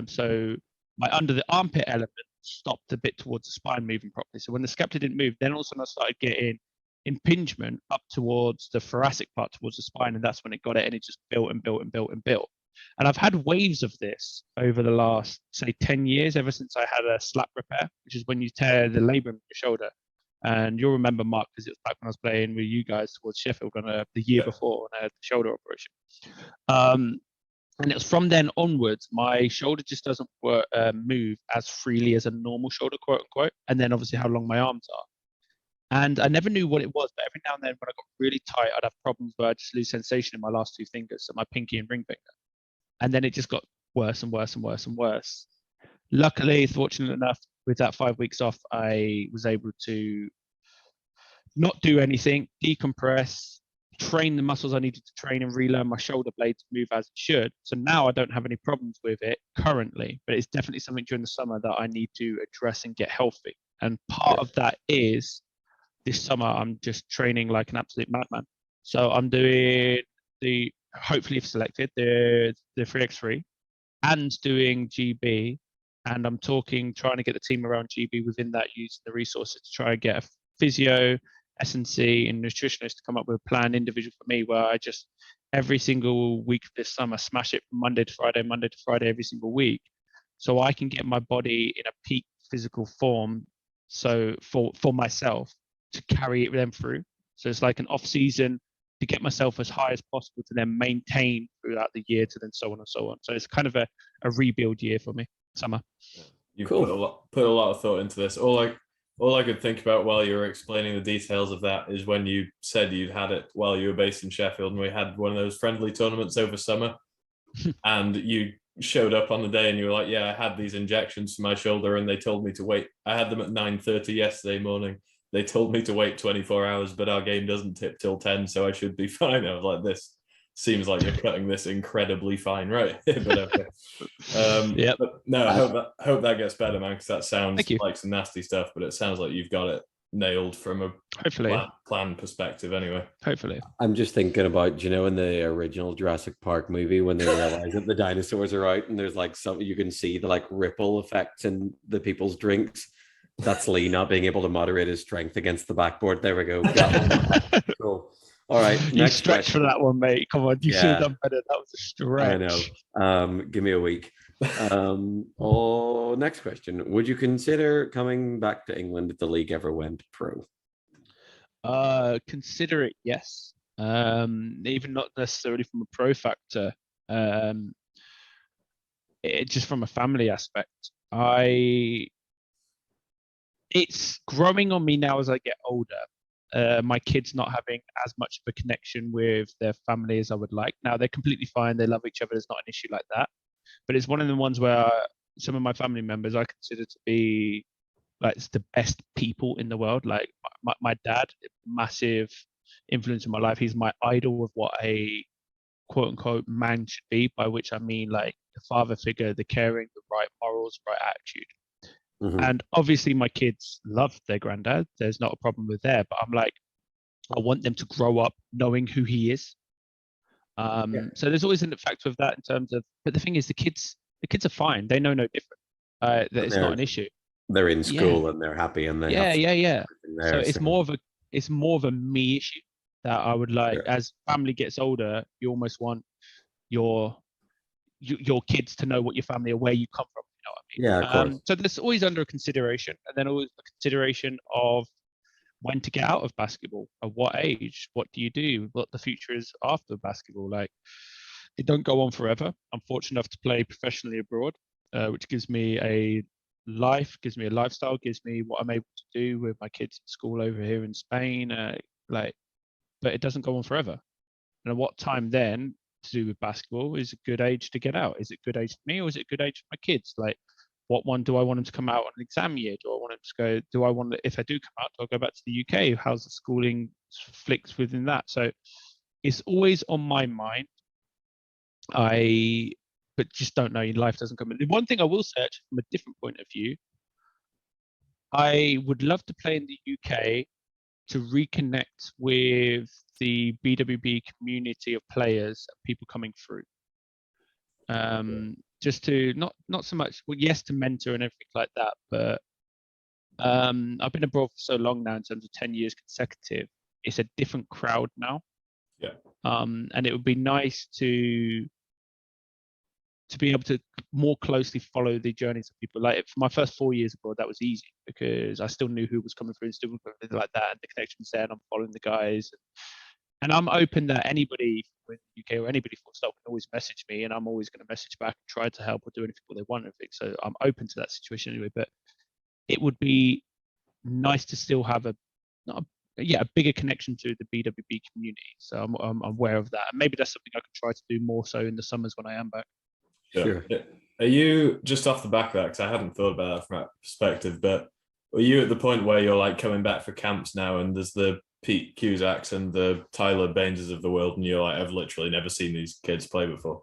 S3: So my under the armpit element stopped a bit towards the spine moving properly. So when the scapula didn't move, then all of a sudden I started getting impingement up towards the thoracic part, towards the spine, and that's when it got it, and it just built and built and built and built. And I've had waves of this over the last, say, 10 years, ever since I had a slap repair, which is when you tear the labrum in your shoulder. And you'll remember, Mark, because it was back when I was playing with you guys towards Sheffield the year before, and I had the shoulder operation. And it was from then onwards, my shoulder just doesn't move as freely as a normal shoulder, quote unquote. And then obviously how long my arms are. And I never knew what it was, but every now and then when I got really tight, I'd have problems where I'd just lose sensation in my last 2 fingers, so my pinky and ring finger. And then it just got worse and worse and worse and worse. Luckily, fortunate enough, with that 5 weeks off, I was able to not do anything, decompress, train the muscles I needed to train, and relearn my shoulder blade to move as it should. So now I don't have any problems with it currently, but it's definitely something during the summer that I need to address and get healthy. And part of that is this summer, I'm just training like an absolute madman. So I'm doing hopefully if selected, the 3x3 and doing GB. And I'm trying to get the team around GB within that, using the resources to try and get a physio, S&C, and nutritionist to come up with a plan individual for me, where I just every single week of this summer smash it from Monday to Friday every single week, so I can get my body in a peak physical form. So for myself to carry it then through. So it's like an off season to get myself as high as possible to then maintain throughout the year, to then so on and so on. So it's kind of a rebuild year for me. Summer.
S1: You put a lot of thought into this. All I could think about while you were explaining the details of that is when you said you'd had it while you were based in Sheffield, and we had one of those friendly tournaments over summer, and you showed up on the day and you were like, yeah, I had these injections for my shoulder and they told me to wait. I had them at 9:30 yesterday morning. They told me to wait 24 hours, but our game doesn't tip till 10, so I should be fine. I was like, this seems like you're cutting this incredibly fine, right? But okay.
S3: Yeah.
S1: But no, I hope that gets better, man, because that sounds like some nasty stuff, but it sounds like you've got it nailed from a
S3: Hopefully,
S1: plan perspective anyway.
S3: hopefully.
S2: I'm just thinking about, you know, in the original Jurassic Park movie when they realize that the dinosaurs are out and there's like some, you can see the like ripple effects in the people's drinks. That's Lee not being able to moderate his strength against the backboard. There we go. Cool. All right.
S3: You
S2: Next
S3: stretch
S2: question.
S3: for that one, mate. Come on, you should have
S2: Yeah.
S3: done better. That was a stretch.
S2: I know. Give me a week. Next question. Would you consider coming back to England if the league ever went pro?
S3: Consider it, yes. Even not necessarily from a pro factor. Just from a family aspect. It's growing on me now as I get older. My kids not having as much of a connection with their family as I would like. Now they're completely fine. They love each other. There's not an issue like that. But it's one of the ones where some of my family members I consider to be like the best people in the world. Like my dad, massive influence in my life. He's my idol of what a quote unquote man should be, by which I mean like the father figure, the caring, the right morals, right attitude.
S2: Mhm.
S3: And obviously my kids love their granddad. There's not a problem with there, but I'm like, I want them to grow up knowing who he is. So there's always a factor of that in terms of, but the thing is the kids are fine. They know no different. That it's not an issue.
S2: They're in school and they're happy and they have
S3: Yeah.
S2: there,
S3: So it's more of a me issue that I would like.
S2: Sure.
S3: As family gets older, you almost want your kids to know what your family or where you come from. You know what I mean?
S2: Yeah, of course.
S3: So there's always under consideration, and then always a consideration of when to get out of basketball, at what age, what do you do, what the future is after basketball. Like, it don't go on forever. I'm fortunate enough to play professionally abroad, which gives me a life, gives me a lifestyle, gives me what I'm able to do with my kids at school over here in Spain. But it doesn't go on forever. And at what time then to do with basketball is a good age to get out? Is it good age for me or is it good age for my kids? Like, what one do I want them to come out on an exam year? Do I want them to go? Do I want to, if I do come out, do I go back to the UK? How's the schooling flicks within that? So it's always on my mind. But just don't know. Life doesn't come in. The one thing I will say, actually, from a different point of view, I would love to play in the UK to reconnect with the BWB community of players, people coming through. Just to not so much, well, yes, to mentor and everything like that, but I've been abroad for so long now in terms of 10 years consecutive. It's a different crowd now.
S1: Yeah.
S3: And it would be nice to be able to more closely follow the journeys of people. Like for my first 4 years abroad, that was easy because I still knew who was coming through and still like that, and the connections there, and I'm following the guys. And I'm open that anybody from the UK or anybody from Stoke can always message me, and I'm always going to message back and try to help or do anything what they want. So I'm open to that situation anyway. But it would be nice to still have a bigger connection to the BWB community. So I'm aware of that, and maybe that's something I could try to do more so in the summers when I am back.
S1: Sure. Are you, just off the back of that, because I hadn't thought about that from that perspective, but are you at the point where you're like coming back for camps now and there's the Pete Cusacks and the Tyler Baineses of the world and you're like, I've literally never seen these kids play before?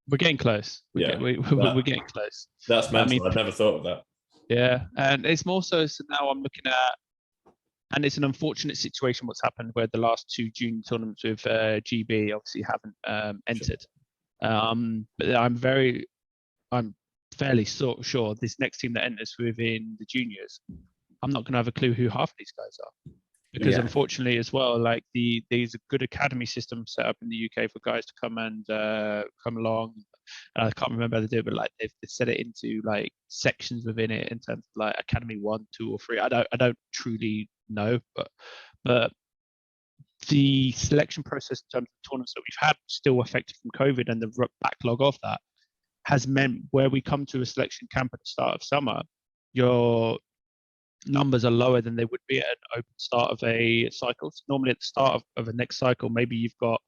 S3: We're getting close. We're getting close.
S1: That's mental. I've never thought of that.
S3: Yeah, and it's more so now I'm looking at, and it's an unfortunate situation what's happened where the last two junior tournaments with GB obviously haven't entered. But I'm fairly sure this next team that enters within the juniors, I'm not going to have a clue who half of these guys are, because unfortunately as well, like there's a good academy system set up in the UK for guys to come and come along. I can't remember how they do it, but like they've set it into like sections within it in terms of like academy 1, 2, or 3. I don't truly know, but the selection process in terms of tournaments that we've had still affected from COVID and the backlog of that has meant where we come to a selection camp at the start of summer, your numbers are lower than they would be at an open start of a cycle. So normally at the start of a next cycle, maybe you've got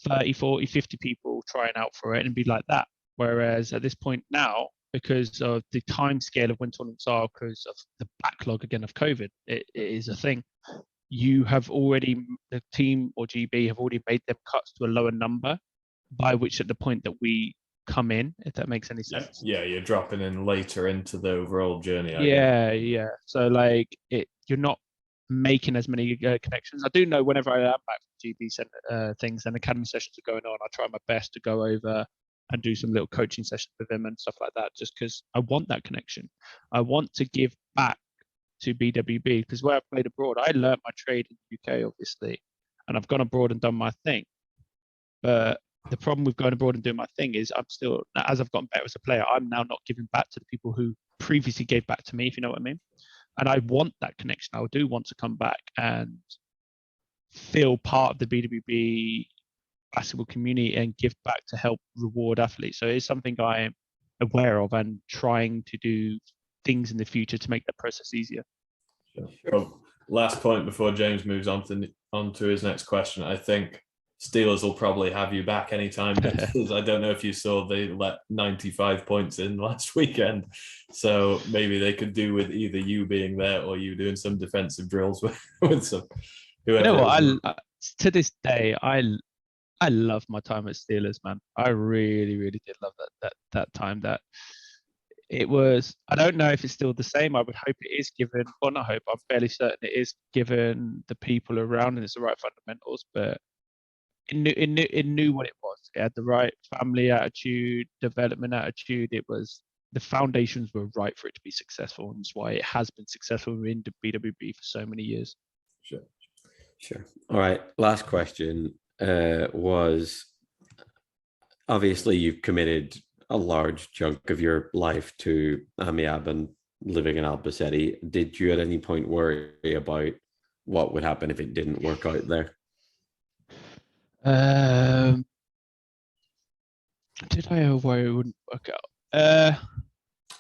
S3: 30, 40, 50 people trying out for it and be like that. Whereas at this point now, because of the time scale of when tournaments are, because of the backlog again of COVID, it is a thing. You have already, the team or GB have already made them cuts to a lower number, by which at the point that we come in, if that makes any sense.
S1: Yeah, you're dropping in later into the overall journey.
S3: Yeah. So like you're not making as many connections. I do know whenever I am back from GB things and academy sessions are going on, I try my best to go over and do some little coaching sessions with him and stuff like that, just because I want that connection. I want to give back to BWB, because where I've played abroad, I learned my trade in the UK, obviously, and I've gone abroad and done my thing. But the problem with going abroad and doing my thing is I'm still, as I've gotten better as a player, I'm now not giving back to the people who previously gave back to me, if you know what I mean. And I want that connection. I do want to come back and feel part of the BWB basketball community and give back to help reward athletes. So it's something I am aware of and trying to do things in the future to make that process easier.
S1: Sure. Well, last point before James moves on to his next question. I think Steelers will probably have you back anytime, because I don't know if you saw they let 95 points in last weekend. So maybe they could do with either you being there or you doing some defensive drills with some whoever.
S3: You know what? To this day, I love my time at Steelers, man. I really, really did love that time. That it was. I don't know if it's still the same. I would hope it is, given, or not hope. I'm fairly certain it is, given the people around and it's the right fundamentals. But it knew what it was. It had the right family attitude, development attitude. It was, the foundations were right for it to be successful, and that's why it has been successful in the BWB for so many years.
S2: Sure. All right. Last question was, obviously you've committed a large chunk of your life to AMIAB and living in Albacete. Did you at any point worry about what would happen if it didn't work out there?
S3: Did I ever worry it wouldn't work out?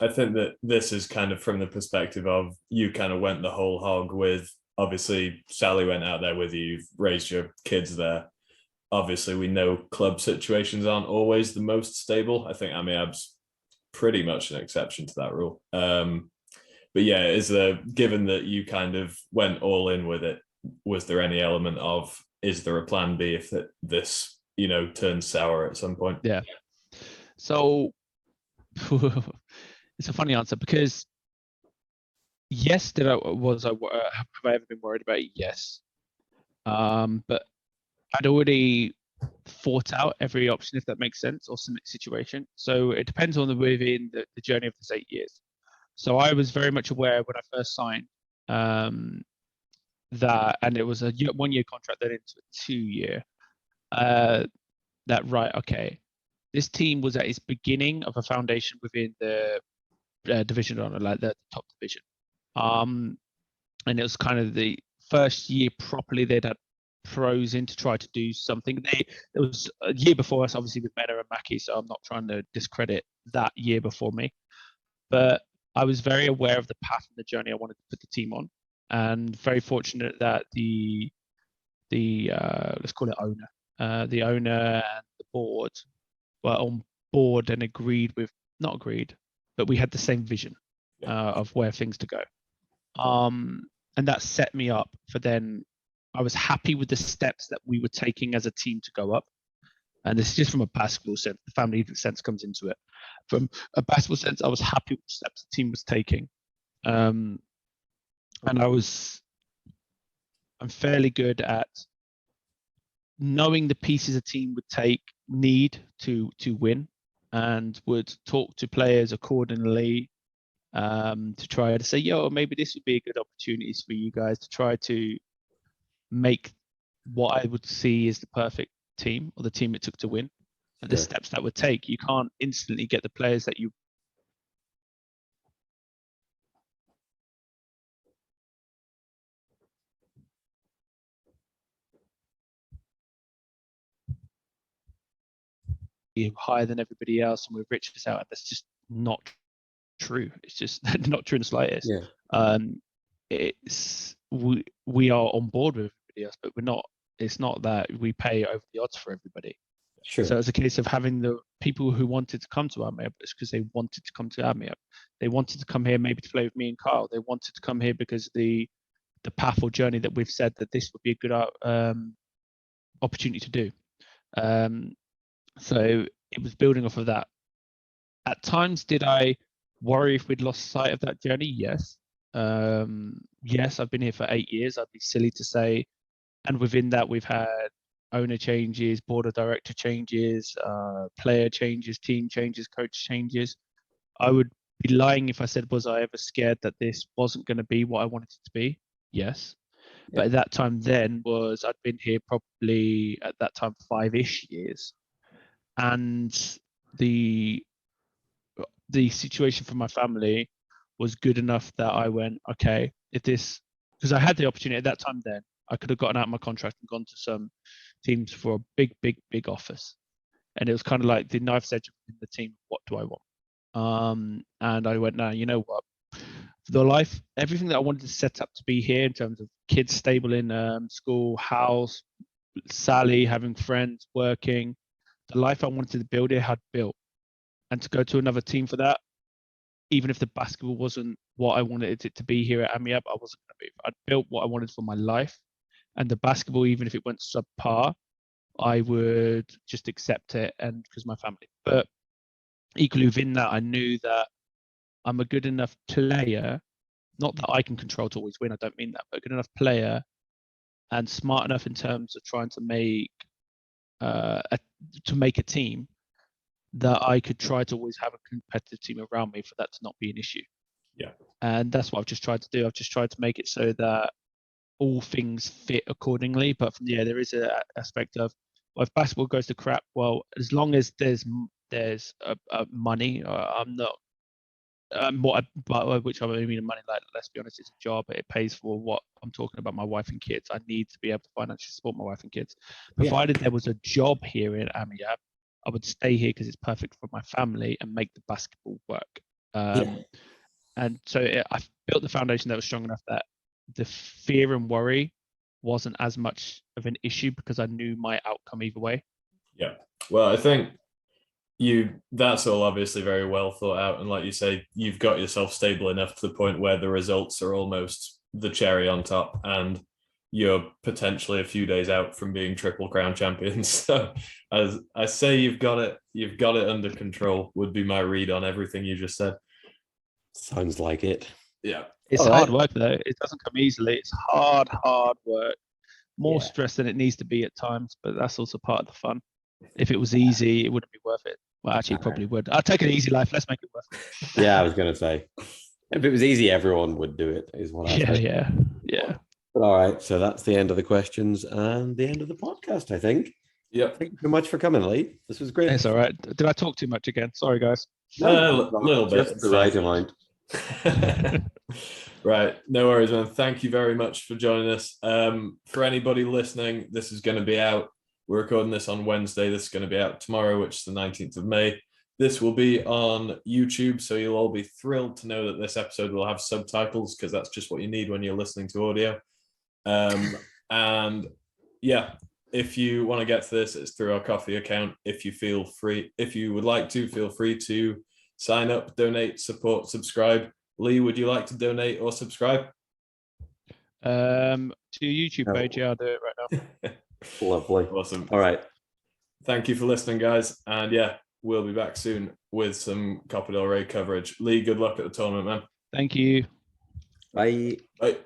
S1: I think that this is kind of from the perspective of you kind of went the whole hog with, obviously Sally went out there with you, you've raised your kids there. Obviously we know club situations aren't always the most stable. I think AMIAB's pretty much an exception to that rule. But yeah, given that you kind of went all in with it, was there any element of, is there a plan B if this, turns sour at some point?
S3: Yeah. So it's a funny answer, because yes, have I ever been worried about it? Yes. But I'd already thought out every option, if that makes sense, or some situation. So it depends on within the journey of this 8 years. So I was very much aware when I first signed that, and it was a 1 year contract, then into a 2 year. That right, okay, this team was at its beginning of a foundation within the Division of Honor, like the top division. And it was kind of the first year properly they'd had pros in to try to do something. It was a year before us, obviously, with Mena and Mackie, so I'm not trying to discredit that year before me. But I was very aware of the path and the journey I wanted to put the team on, and very fortunate that the let's call it owner, the owner and the board were on board and not agreed, but we had the same vision of where things to go. And that set me up for then. I was happy with the steps that we were taking as a team to go up. And this is just from a basketball sense. The family sense comes into it. From a basketball sense, I was happy with the steps the team was taking. And I'm fairly good at knowing the pieces a team would need to win, and would talk to players accordingly to try to say, maybe this would be a good opportunity for you guys to try to make what I would see as the perfect team, or the team it took to win, and the steps that would take. You can't instantly get the players that you higher than everybody else and we're rich as out. That's just not true. It's just not true in the slightest. We are on board with everybody else, but we're not. It's not that we pay over the odds for everybody.
S2: Sure.
S3: So it's a case of having the people who wanted to come to AMIAB, it's because they wanted to come to AMIAB. They wanted to come here maybe to play with me and Kyle. They wanted to come here because the path or journey that we've said that this would be a good opportunity to do. So it was building off of that. At times, did I worry if we'd lost sight of that journey? Yes. Yes, I've been here for 8 years. I'd be silly to say. And within that, we've had owner changes, board of director changes, player changes, team changes, coach changes. I would be lying if I said, was I ever scared that this wasn't going to be what I wanted it to be? Yes. But at that time then I'd been here probably at that time 5-ish years. And the situation for my family was good enough that I went, okay, because I had the opportunity at that time then, I could have gotten out of my contract and gone to some teams for a big, big, big office. And it was kind of like the knife's edge in the team, what do I want? And I went, no, you know what? The life, everything that I wanted to set up to be here in terms of kids stable in school, house, Sally, having friends, working, the life I wanted to build here had built. And to go to another team for that, even if the basketball wasn't what I wanted it to be here at AMIAB, I wasn't going to move. I'd built what I wanted for my life. And the basketball, even if it went subpar, I would just accept it and because my family. But equally within that, I knew that I'm a good enough player, not that I can control to always win, I don't mean that, but a good enough player and smart enough in terms of trying to make a team that I could try to always have a competitive team around me for that to not be an issue.
S1: Yeah.
S3: And that's what I've just tried to do. I've just tried to make it so that all things fit accordingly. But there is an aspect of, well, if basketball goes to crap, well, as long as there's money, I'm not. Which I mean, money. Like, let's be honest, it's a job. It pays for what I'm talking about. My wife and kids. I need to be able to financially support my wife and kids. Provided there was a job here in AMIAB, I would stay here because it's perfect for my family and make the basketball work. And so I built the foundation that was strong enough that the fear and worry wasn't as much of an issue because I knew my outcome either way.
S1: Yeah. Well, I think that's all obviously very well thought out. And like you say, you've got yourself stable enough to the point where the results are almost the cherry on top and you're potentially a few days out from being Triple Crown champions. So as I say, you've got it under control would be my read on everything you just said.
S2: Sounds like it.
S1: Yeah.
S3: It's hard work though. It doesn't come easily. It's hard work. More stress than it needs to be at times, but that's also part of the fun. If it was easy, it wouldn't be worth it. Well, actually, it probably would. I'll take an easy life. Let's make it worth it.
S2: Yeah, I was going to say, if it was easy, everyone would do it, is what I think.
S3: Yeah.
S2: All right, so that's the end of the questions and the end of the podcast, I think.
S1: Yeah.
S2: Thank you so much for coming, Lee. This was great.
S3: It's all right. Did I talk too much again? Sorry, guys.
S1: No, a little bit.
S2: Just the right amount.
S1: Right, no worries, man. Thank you very much for joining us. For anybody listening, this is going to be out. We're recording this on Wednesday. This is going to be out tomorrow, which is the 19th of May. This will be on YouTube, so you'll all be thrilled to know that this episode will have subtitles because that's just what you need when you're listening to audio. And yeah, if you want to get to this, it's through our coffee account. If you would like to, feel free to sign up, donate, support, subscribe. Lee, would you like to donate or subscribe?
S3: To your YouTube page, yeah, I'll do it right now.
S2: Lovely.
S1: Awesome.
S2: All right.
S1: Thank you for listening, guys. And yeah, we'll be back soon with some Copa del Rey coverage. Lee, good luck at the tournament, man.
S3: Thank you.
S2: Bye.
S1: Bye.